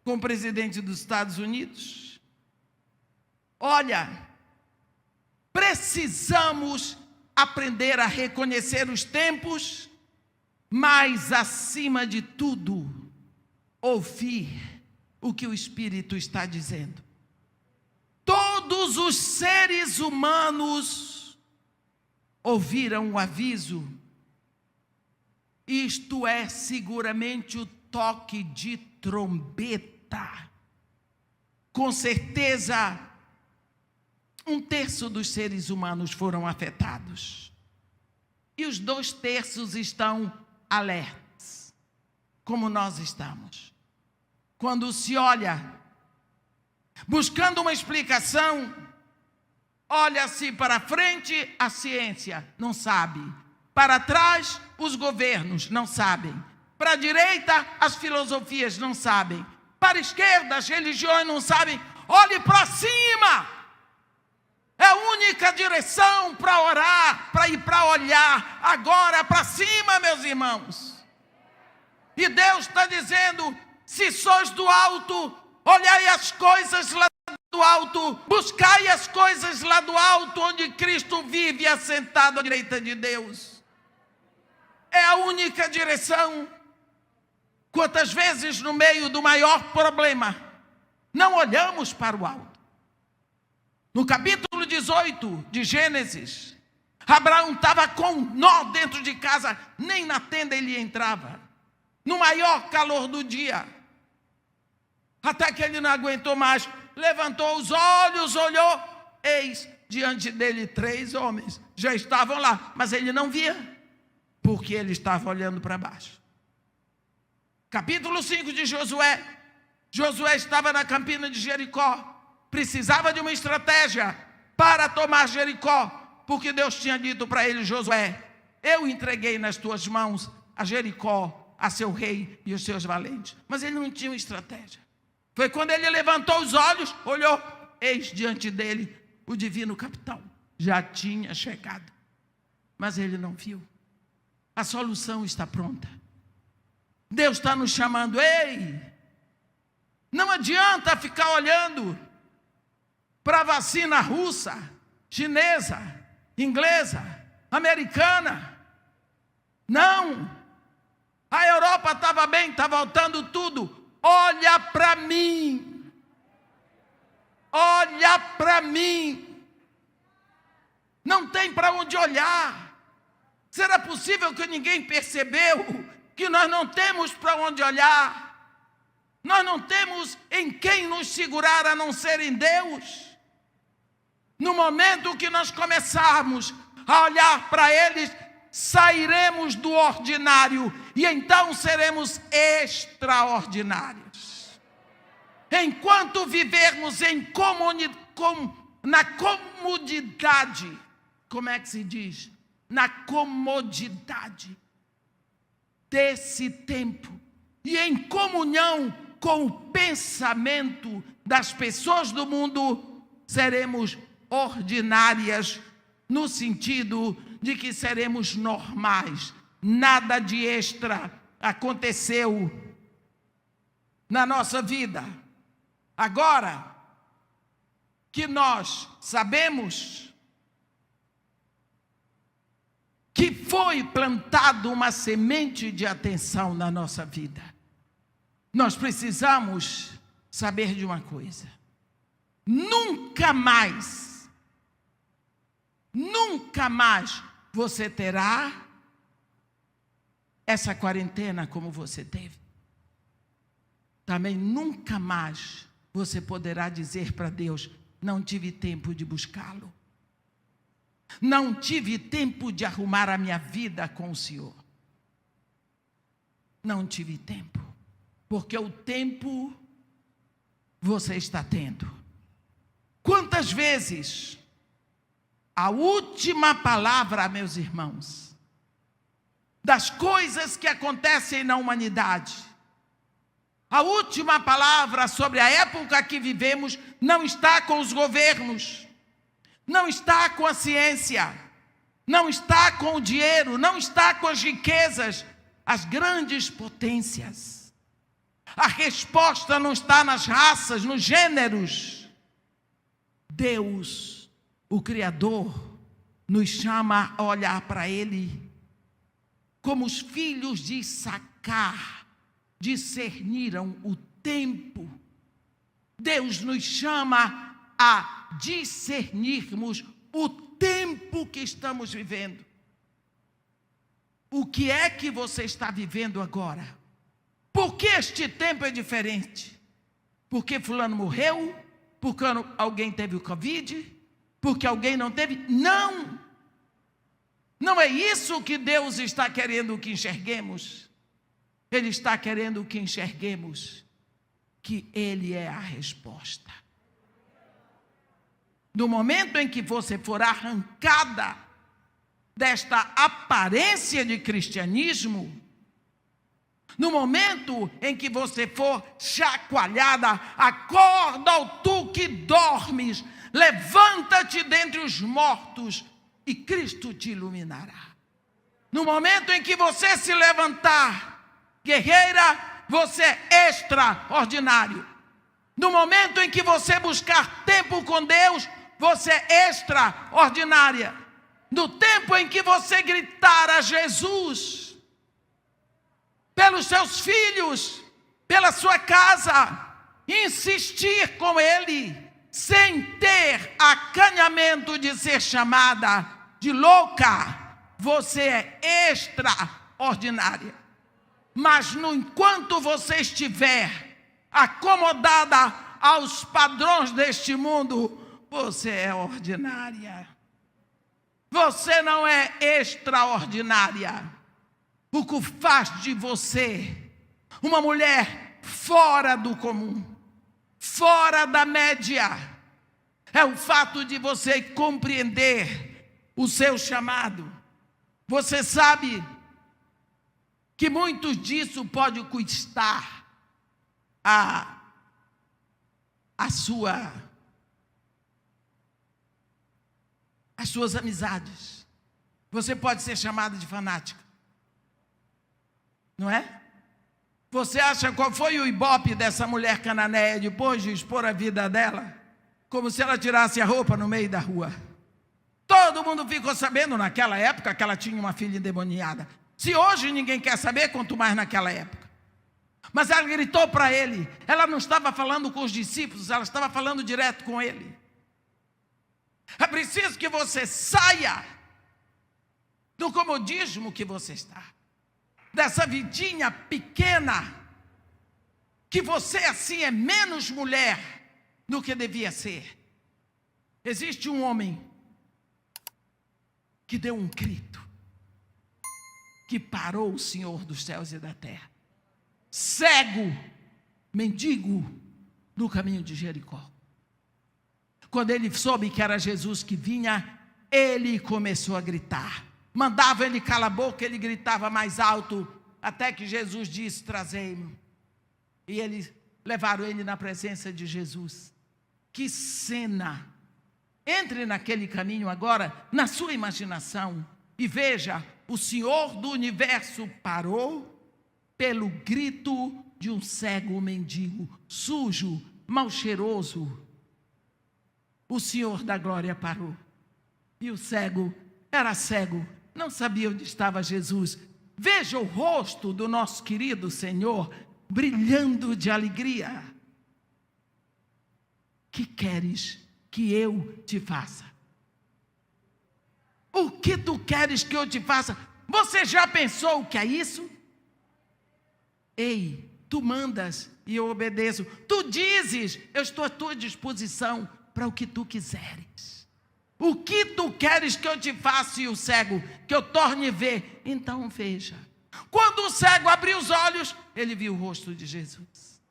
com o presidente dos Estados Unidos? Olha, precisamos aprender a reconhecer os tempos, mas, acima de tudo, ouvir o que o Espírito está dizendo. Todos os seres humanos ouviram o aviso. Isto é seguramente o toque de trombeta. Com certeza, 1/3 dos seres humanos foram afetados. E os 2/3 estão alertas, como nós estamos. Quando se olha, buscando uma explicação, olha-se para frente, a ciência não sabe. Para trás, os governos não sabem. Para a direita, as filosofias não sabem. Para a esquerda, as religiões não sabem. Olhe para cima! É a única direção para orar, para ir para olhar. Agora para cima, meus irmãos. E Deus está dizendo: se sois do alto, olhai as coisas lá do alto, buscai as coisas lá do alto, onde Cristo vive assentado à direita de Deus. É a única direção. Quantas vezes no meio do maior problema não olhamos para o alto? No capítulo 18 de Gênesis, Abraão estava com um nó dentro de casa, nem na tenda ele entrava, no maior calor do dia, até que ele não aguentou mais, levantou os olhos, olhou, eis diante dele 3 homens, já estavam lá, mas ele não via, porque ele estava olhando para baixo. Capítulo 5 de Josué, Josué estava na campina de Jericó, precisava de uma estratégia para tomar Jericó, porque Deus tinha dito para ele: Josué, eu entreguei nas tuas mãos a Jericó, a seu rei e os seus valentes. Mas ele não tinha uma estratégia. Foi quando ele levantou os olhos, olhou, eis diante dele o divino capitão. Já tinha chegado, mas ele não viu. A solução está pronta. Deus está nos chamando: ei, não adianta ficar olhando para a vacina russa, chinesa, inglesa, americana. Não. A Europa estava bem, está voltando tudo. Olha para mim. Olha para mim. Não tem para onde olhar. Será possível que ninguém percebeu que nós não temos para onde olhar? Nós não temos em quem nos segurar a não ser em Deus. No momento que nós começarmos a olhar para Ele, sairemos do ordinário e então seremos extraordinários. Enquanto vivermos na comodidade, como é que se diz? Na comodidade desse tempo e em comunhão com o pensamento das pessoas do mundo, seremos ordinárias, no sentido de que seremos normais. Nada de extra aconteceu na nossa vida. Agora que nós sabemos que foi plantado uma semente de atenção na nossa vida, nós precisamos saber de uma coisa: nunca mais você terá essa quarentena como você teve. Também nunca mais você poderá dizer para Deus: não tive tempo de buscá-lo. Não tive tempo de arrumar a minha vida com o Senhor. Não tive tempo. Porque o tempo você está tendo. Quantas vezes a última palavra, meus irmãos, das coisas que acontecem na humanidade, a última palavra sobre a época que vivemos não está com os governos, não está com a ciência, não está com o dinheiro, não está com as riquezas, as grandes potências. A resposta não está nas raças, nos gêneros. Deus, o Criador, nos chama a olhar para Ele como os filhos de Issacar discerniram o tempo. Deus nos chama a discernirmos o tempo que estamos vivendo. O que é que você está vivendo agora? Por que este tempo é diferente? Porque fulano morreu? Porque alguém teve o Covid? Porque alguém não teve? Não! Não é isso que Deus está querendo que enxerguemos. Ele está querendo que enxerguemos que Ele é a resposta. No momento em que você for arrancada desta aparência de cristianismo, no momento em que você for chacoalhada, acorda, ó tu que dormes, levanta-te dentre os mortos e Cristo te iluminará. No momento em que você se levantar, guerreira, você é extraordinário. No momento em que você buscar tempo com Deus, você é extraordinária. No tempo em que você gritar a Jesus, pelos seus filhos, pela sua casa, insistir com Ele, sem ter acanhamento de ser chamada de louca, você é extraordinária. Mas enquanto você estiver acomodada aos padrões deste mundo, você é ordinária. Você não é extraordinária. O que faz de você uma mulher fora do comum, fora da média, é o fato de você compreender o seu chamado. Você sabe que muito disso pode custar as suas amizades. Você pode ser chamado de fanática. Não é? Você acha qual foi o ibope dessa mulher cananeia depois de expor a vida dela? Como se ela tirasse a roupa no meio da rua. Todo mundo ficou sabendo naquela época que ela tinha uma filha endemoniada. Se hoje ninguém quer saber, quanto mais naquela época. Mas ela gritou para ele. Ela não estava falando com os discípulos, ela estava falando direto com ele. É preciso que você saia do comodismo que você está, dessa vidinha pequena, que você assim é menos mulher do que devia ser. Existe um homem que deu um grito, que parou o Senhor dos céus e da terra, cego, mendigo, no caminho de Jericó. Quando ele soube que era Jesus que vinha, ele começou a gritar. Mandava ele calar a boca, ele gritava mais alto, até que Jesus disse: trazei-mo. E eles levaram ele na presença de Jesus. Que cena! Entre naquele caminho agora, na sua imaginação, e veja, o Senhor do universo parou pelo grito de um cego mendigo, sujo, mal cheiroso. O Senhor da glória parou. E o cego era cego, não sabia onde estava Jesus. Veja o rosto do nosso querido Senhor brilhando de alegria. Que queres que eu te faça? O que tu queres que eu te faça? Você já pensou o que é isso? Ei, tu mandas e eu obedeço. Tu dizes, eu estou à tua disposição para o que tu quiseres. O que tu queres que eu te faça? E o cego, que eu torne ver? Então veja. Quando o cego abriu os olhos, ele viu o rosto de Jesus.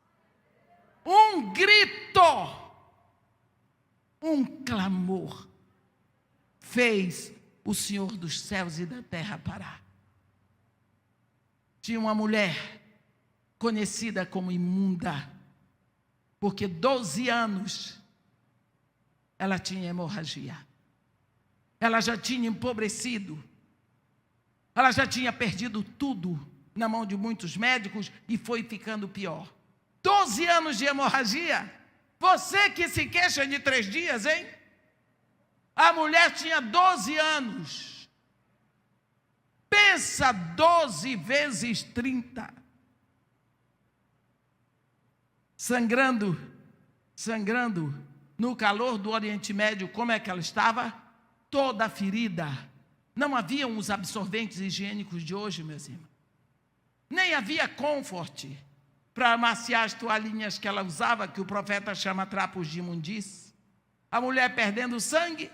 Um grito, um clamor, fez o Senhor dos céus e da terra parar. Tinha uma mulher conhecida como imunda, porque 12 anos ela tinha hemorragia. Ela já tinha empobrecido. Ela já tinha perdido tudo na mão de muitos médicos e foi ficando pior. 12 anos de hemorragia. Você que se queixa de 3 dias, hein? A mulher tinha 12 anos. Pensa 12 vezes 30. Sangrando no calor do Oriente Médio. Como é que ela estava? Toda ferida. Não haviam os absorventes higiênicos de hoje, meus irmãos. Nem havia Comfort para amaciar as toalhinhas que ela usava, que o profeta chama trapos de imundície. A mulher perdendo sangue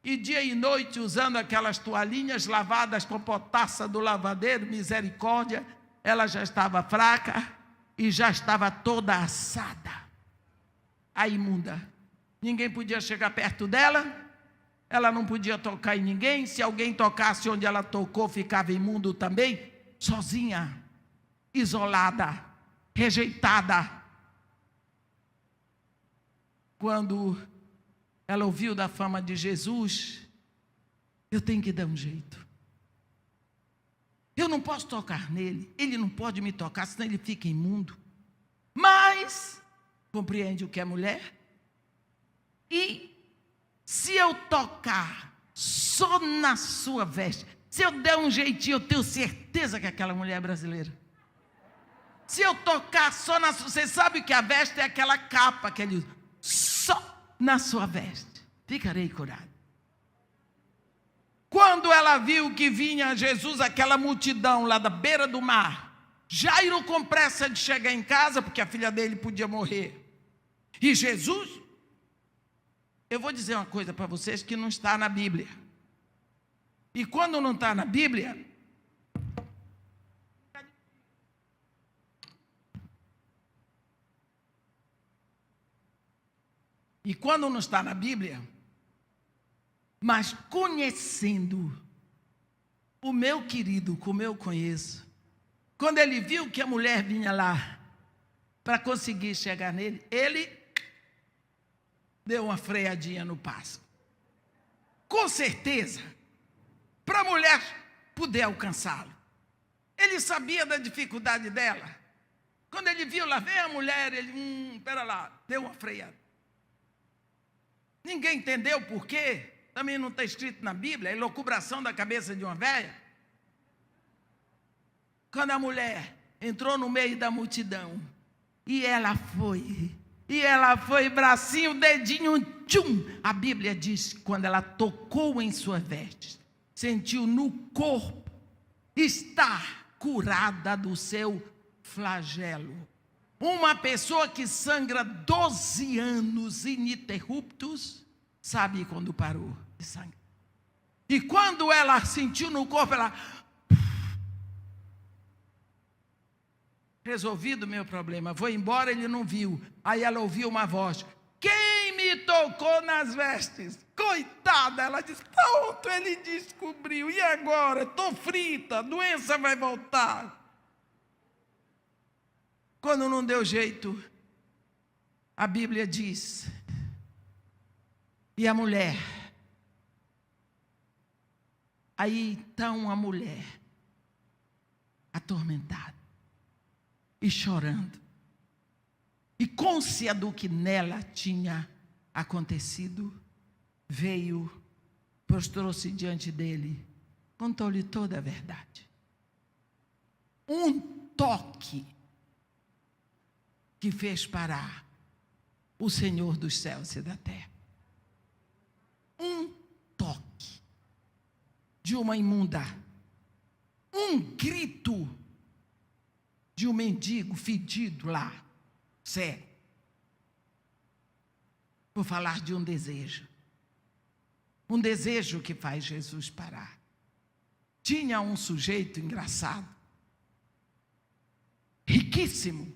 e dia e noite usando aquelas toalhinhas lavadas com potassa do lavadeiro, misericórdia. Ela já estava fraca e já estava toda assada. A imunda. Ninguém podia chegar perto dela. Ela não podia tocar em ninguém. Se alguém tocasse onde ela tocou, ficava imundo também. Sozinha, isolada, rejeitada. Quando ela ouviu da fama de Jesus, eu tenho que dar um jeito. Eu não posso tocar nele, ele não pode me tocar, senão ele fica imundo. Mas, compreende o que é mulher? E se eu tocar só na sua veste, se eu der um jeitinho, eu tenho certeza que aquela mulher é brasileira. Se eu tocar só na sua... Você sabe que a veste é aquela capa que ele usa. Só na sua veste ficarei curado. Quando ela viu que vinha Jesus, aquela multidão lá da beira do mar, Jairo com pressa de chegar em casa, porque a filha dele podia morrer. E Jesus... Eu vou dizer uma coisa para vocês que não está na Bíblia. E quando não está na Bíblia, mas conhecendo o meu querido, como eu conheço, quando ele viu que a mulher vinha lá para conseguir chegar nele, ele deu uma freadinha no passo. Com certeza, para a mulher poder alcançá-lo. Ele sabia da dificuldade dela. Quando ele viu lá, vem a mulher, ele, espera lá, deu uma freada. Ninguém entendeu por quê. Também não está escrito na Bíblia, a elucubração da cabeça de uma velha. Quando a mulher entrou no meio da multidão, e ela foi E ela foi, bracinho, dedinho, tchum. A Bíblia diz que quando ela tocou em suas vestes, sentiu no corpo estar curada do seu flagelo. Uma pessoa que sangra 12 anos ininterruptos, sabe quando parou de sangrar. E quando ela sentiu no corpo, ela... Resolvido o meu problema, vou embora, ele não viu. Aí ela ouviu uma voz: quem me tocou nas vestes? Coitada, ela disse: pronto, ele descobriu, e agora? Estou frita, a doença vai voltar. Quando não deu jeito, a Bíblia diz, e a mulher, aí então a mulher, atormentada, e chorando, e cônscia do que nela tinha acontecido, veio, prostrou-se diante dele, contou-lhe toda a verdade. Um toque que fez parar o Senhor dos céus e da terra. Um toque de uma imunda, um grito de um mendigo fedido lá, sério. Vou falar de um desejo que faz Jesus parar. Tinha um sujeito engraçado, riquíssimo,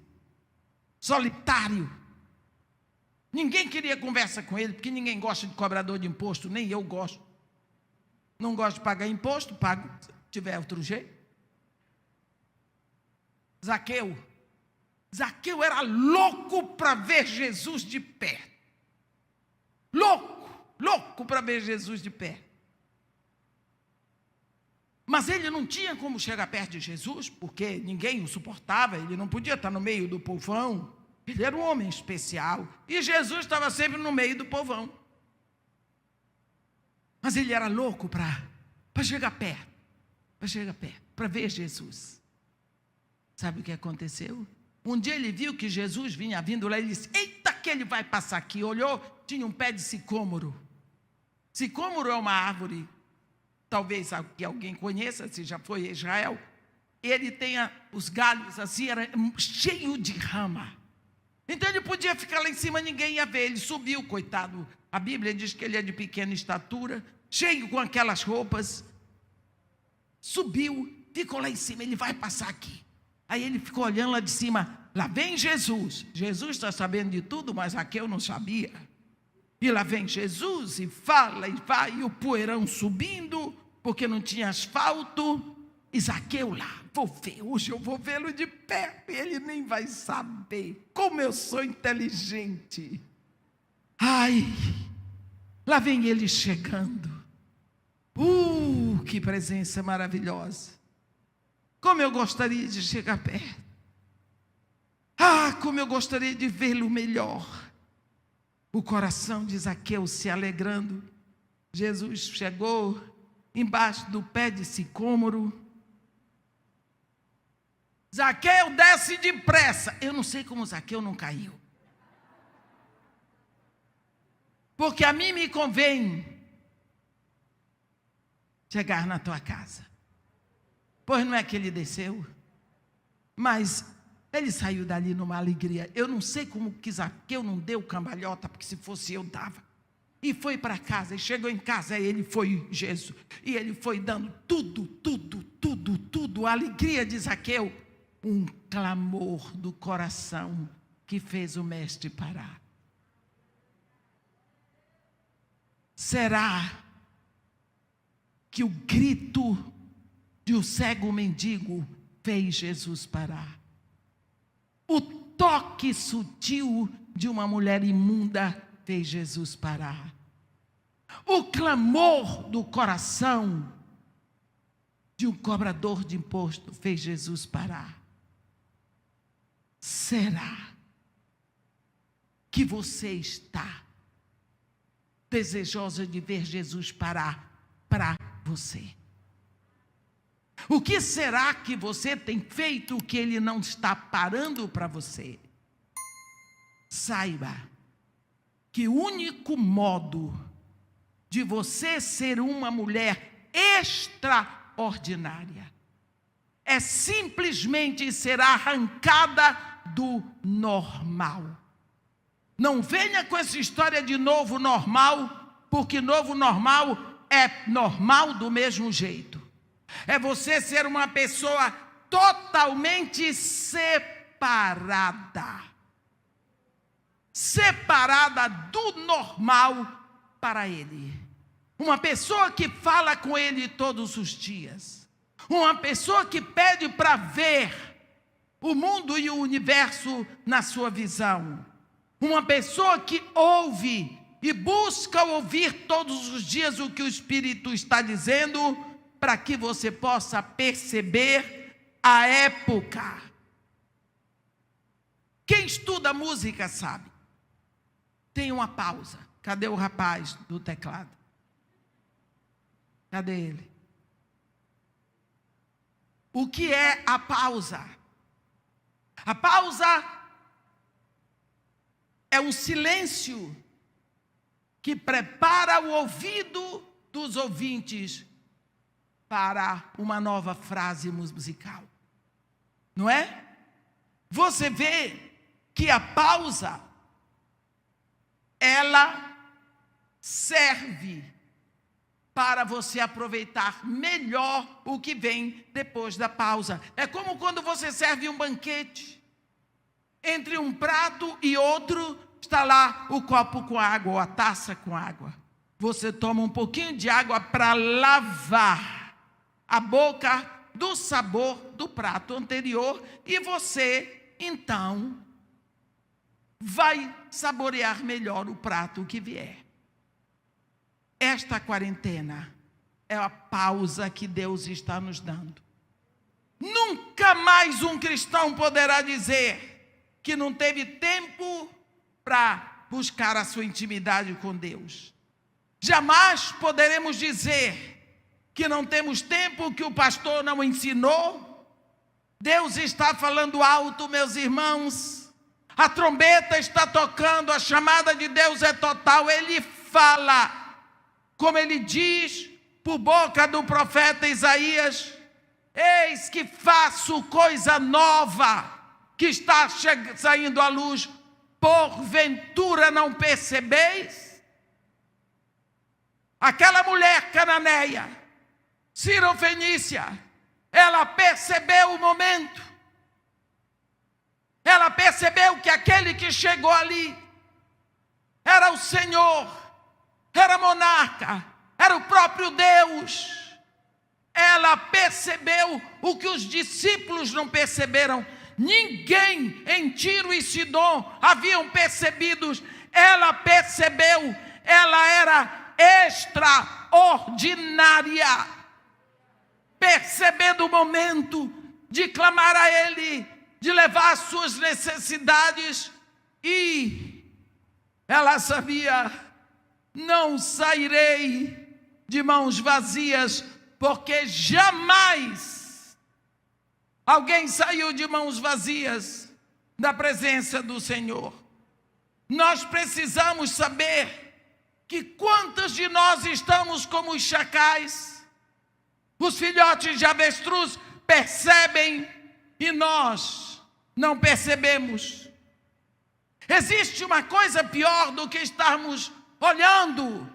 solitário. Ninguém queria conversa com ele, porque ninguém gosta de cobrador de imposto, nem eu gosto. Não gosto de pagar imposto, pago se tiver outro jeito. Zaqueu era louco para ver Jesus de perto. Louco para ver Jesus de perto. Mas ele não tinha como chegar perto de Jesus, porque ninguém o suportava, ele não podia estar no meio do povão. Ele era um homem especial, e Jesus estava sempre no meio do povão. Mas ele era louco para chegar perto, para ver Jesus. Sabe o que aconteceu? Um dia ele viu que Jesus vinha vindo lá, ele disse: eita, que ele vai passar aqui. Olhou, tinha um pé de sicômoro. Sicômoro é uma árvore, talvez que alguém conheça, se já foi a Israel. Ele tem os galhos assim, era cheio de rama. Então ele podia ficar lá em cima, ninguém ia ver. Ele subiu, coitado. A Bíblia diz que ele é de pequena estatura, cheio com aquelas roupas. Subiu, ficou lá em cima, ele vai passar aqui. Aí ele ficou olhando lá de cima, lá vem Jesus. Jesus está sabendo de tudo, mas Zaqueu não sabia. E lá vem Jesus e fala e vai, e o poeirão subindo, porque não tinha asfalto. E Zaqueu lá, vou ver, hoje eu vou vê-lo de perto, e ele nem vai saber como eu sou inteligente. Ai, lá vem ele chegando. Que presença maravilhosa. Como eu gostaria de chegar perto. Como eu gostaria de vê-lo melhor. O coração de Zaqueu se alegrando. Jesus chegou embaixo do pé de sicômoro. Zaqueu, desce depressa. Eu não sei como Zaqueu não caiu. Porque a mim me convém chegar na tua casa. Pois não é que ele desceu, mas ele saiu dali numa alegria. Eu não sei como que Zaqueu não deu cambalhota, porque se fosse eu dava. E foi para casa, e chegou em casa, ele foi Jesus. E ele foi dando tudo. A alegria de Zaqueu, um clamor do coração que fez o mestre parar. Será que o grito de um cego mendigo fez Jesus parar? O toque sutil de uma mulher imunda fez Jesus parar. O clamor do coração de um cobrador de imposto fez Jesus parar. Será que você está desejosa de ver Jesus parar para você? O que será que você tem feito que ele não está parando para você? saiba que o único modo de você ser uma mulher extraordinária é simplesmente ser arrancada do normal. Não venha com essa história de novo normal, porque novo normal é normal do mesmo jeito. É você ser uma pessoa totalmente separada. Separada do normal para Ele. Uma pessoa que fala com Ele todos os dias. Uma pessoa que pede para ver o mundo e o universo na sua visão. Uma pessoa que ouve e busca ouvir todos os dias o que o Espírito está dizendo, para que você possa perceber a época. Quem estuda música sabe. Tem uma pausa. Cadê o rapaz do teclado? Cadê ele? O que é a pausa? A pausa é um silêncio que prepara o ouvido dos ouvintes para uma nova frase musical. Não é? Você vê que a pausa, ela serve para você aproveitar melhor o que vem depois da pausa. É como quando você serve um banquete. Entre um prato e outro está lá o copo com água ou a taça com água. Você toma um pouquinho de água para lavar a boca do sabor do prato anterior e você, então, vai saborear melhor o prato que vier. Esta quarentena é a pausa que Deus está nos dando. Nunca mais um cristão poderá dizer que não teve tempo para buscar a sua intimidade com Deus. Jamais poderemos dizer que não temos tempo, que o pastor não ensinou. Deus está falando alto, meus irmãos. A trombeta está tocando, a chamada de Deus é total. Ele fala, como ele diz por boca do profeta Isaías: eis que faço coisa nova, que está saindo à luz, porventura não percebeis? Aquela mulher cananeia, Cirofenícia, ela percebeu o momento. Ela percebeu que aquele que chegou ali era o Senhor, era monarca, era o próprio Deus. Ela percebeu o que os discípulos não perceberam. Ninguém em Tiro e Sidom haviam percebido. Ela percebeu, ela era extraordinária. Percebendo o momento de clamar a Ele, de levar as suas necessidades, e ela sabia: não sairei de mãos vazias, porque jamais alguém saiu de mãos vazias da presença do Senhor. Nós precisamos saber que quantos de nós estamos como os chacais, os filhotes de avestruz percebem e nós não percebemos. Existe uma coisa pior do que estarmos olhando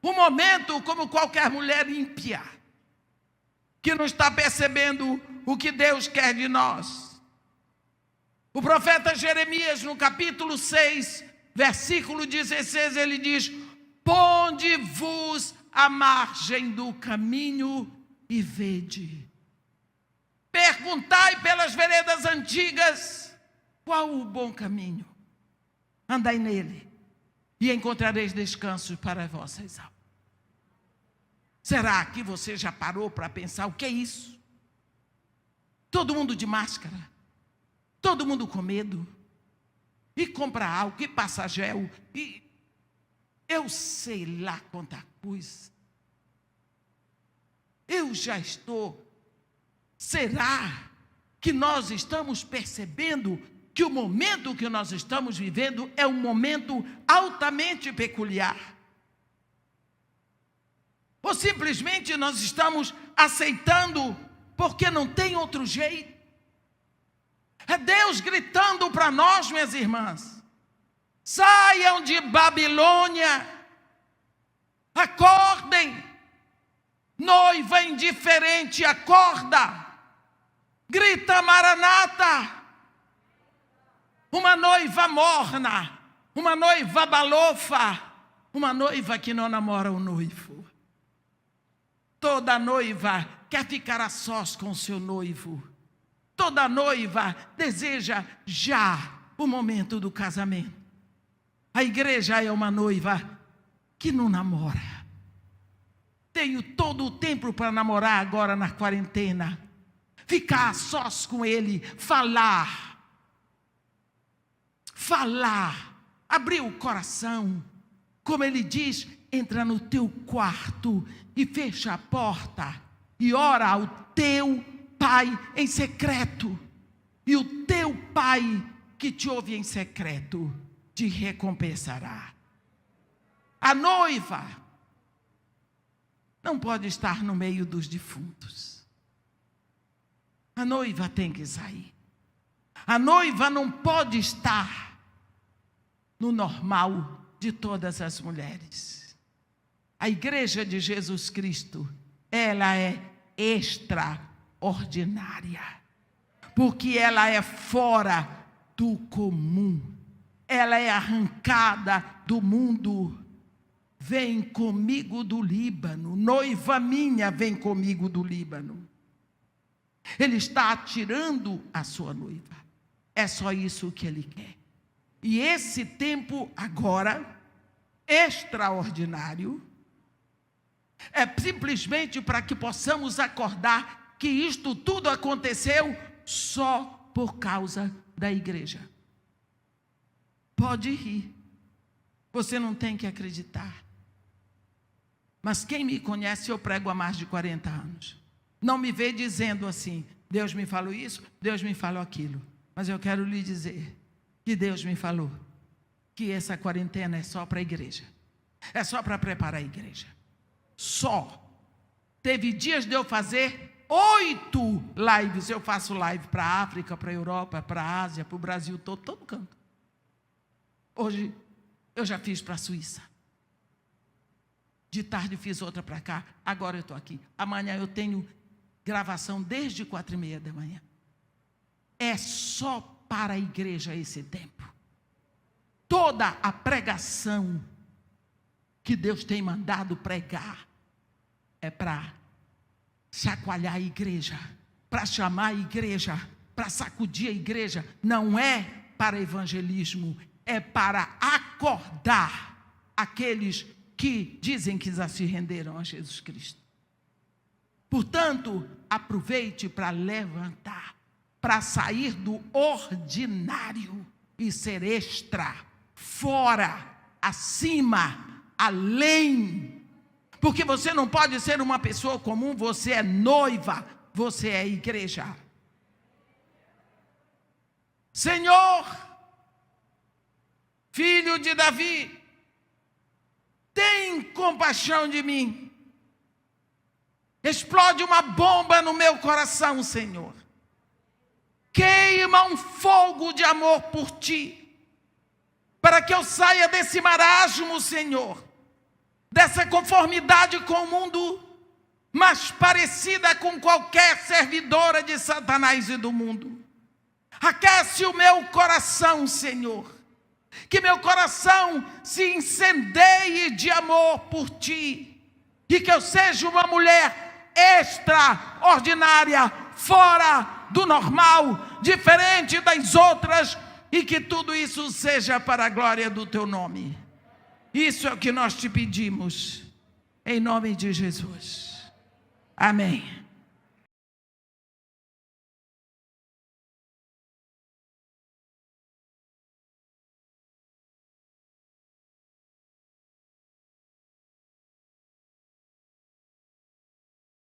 o momento como qualquer mulher ímpia, que não está percebendo o que Deus quer de nós. O profeta Jeremias, no capítulo 6, versículo 16, ele diz: ponde-vos à margem do caminho e vede. Perguntai pelas veredas antigas qual o bom caminho. Andai nele e encontrareis descanso para vossas almas. Será que você já parou para pensar o que é isso? Todo mundo de máscara, todo mundo com medo, e compra álcool, e passa gel, e eu sei lá quanta coisa. Eu já estou. Será que nós estamos percebendo que o momento que nós estamos vivendo é um momento altamente peculiar. Ou simplesmente nós estamos aceitando porque não tem outro jeito. É Deus gritando para nós, minhas irmãs: saiam de Babilônia, acordem, noiva indiferente, acorda, grita Maranata. Uma noiva morna, uma noiva balofa, uma noiva que não namora o noivo. Toda noiva quer ficar a sós com o seu noivo. Toda noiva deseja já o momento do casamento. A igreja é uma noiva que não namora. Tenho todo o tempo para namorar agora na quarentena. Ficar a sós com ele, falar, abrir o coração. Como ele diz, entra no teu quarto e fecha a porta e ora ao teu Pai em secreto. E o teu Pai que te ouve em secreto te recompensará. A noiva não pode estar no meio dos defuntos. A noiva tem que sair. A noiva não pode estar no normal de todas as mulheres. A igreja de Jesus Cristo, ela é extraordinária, porque ela é fora do comum. Ela é arrancada do mundo. Vem comigo do Líbano, noiva minha, vem comigo do Líbano. Ele está atirando a sua noiva. É só isso que ele quer. E esse tempo agora, extraordinário, é simplesmente para que possamos acordar que isto tudo aconteceu só por causa da igreja. Pode rir, você não tem que acreditar. Mas quem me conhece, eu prego há mais de 40 anos. Não me vê dizendo assim: Deus me falou isso, Deus me falou aquilo. Mas eu quero lhe dizer que Deus me falou que essa quarentena é só para a igreja. É só para preparar a igreja. Só. Teve dias de eu fazer 8 lives. Eu faço live para a África, para a Europa, para a Ásia, para o Brasil todo canto. Hoje eu já fiz para a Suíça. De tarde fiz outra para cá. Agora eu estou aqui. Amanhã eu tenho gravação desde 4:30 da manhã. É só para a igreja esse tempo. Toda a pregação que Deus tem mandado pregar é para chacoalhar a igreja, para chamar a igreja, para sacudir a igreja. Não é para evangelismo, é para acordar aqueles que dizem que já se renderam a Jesus Cristo. Portanto, aproveite para levantar, para sair do ordinário e ser extra, fora, acima, além. Porque você não pode ser uma pessoa comum, você é noiva, você é igreja. Senhor, filho de Davi, tem compaixão de mim. Explode uma bomba no meu coração, Senhor. Queima um fogo de amor por ti, para que eu saia desse marasmo, Senhor, dessa conformidade com o mundo, mais parecida com qualquer servidora de Satanás e do mundo. Aquece o meu coração, Senhor, que meu coração se incendeie de amor por ti, e que eu seja uma mulher extraordinária, fora do normal, diferente das outras, e que tudo isso seja para a glória do teu nome. Isso é o que nós te pedimos, em nome de Jesus. Amém.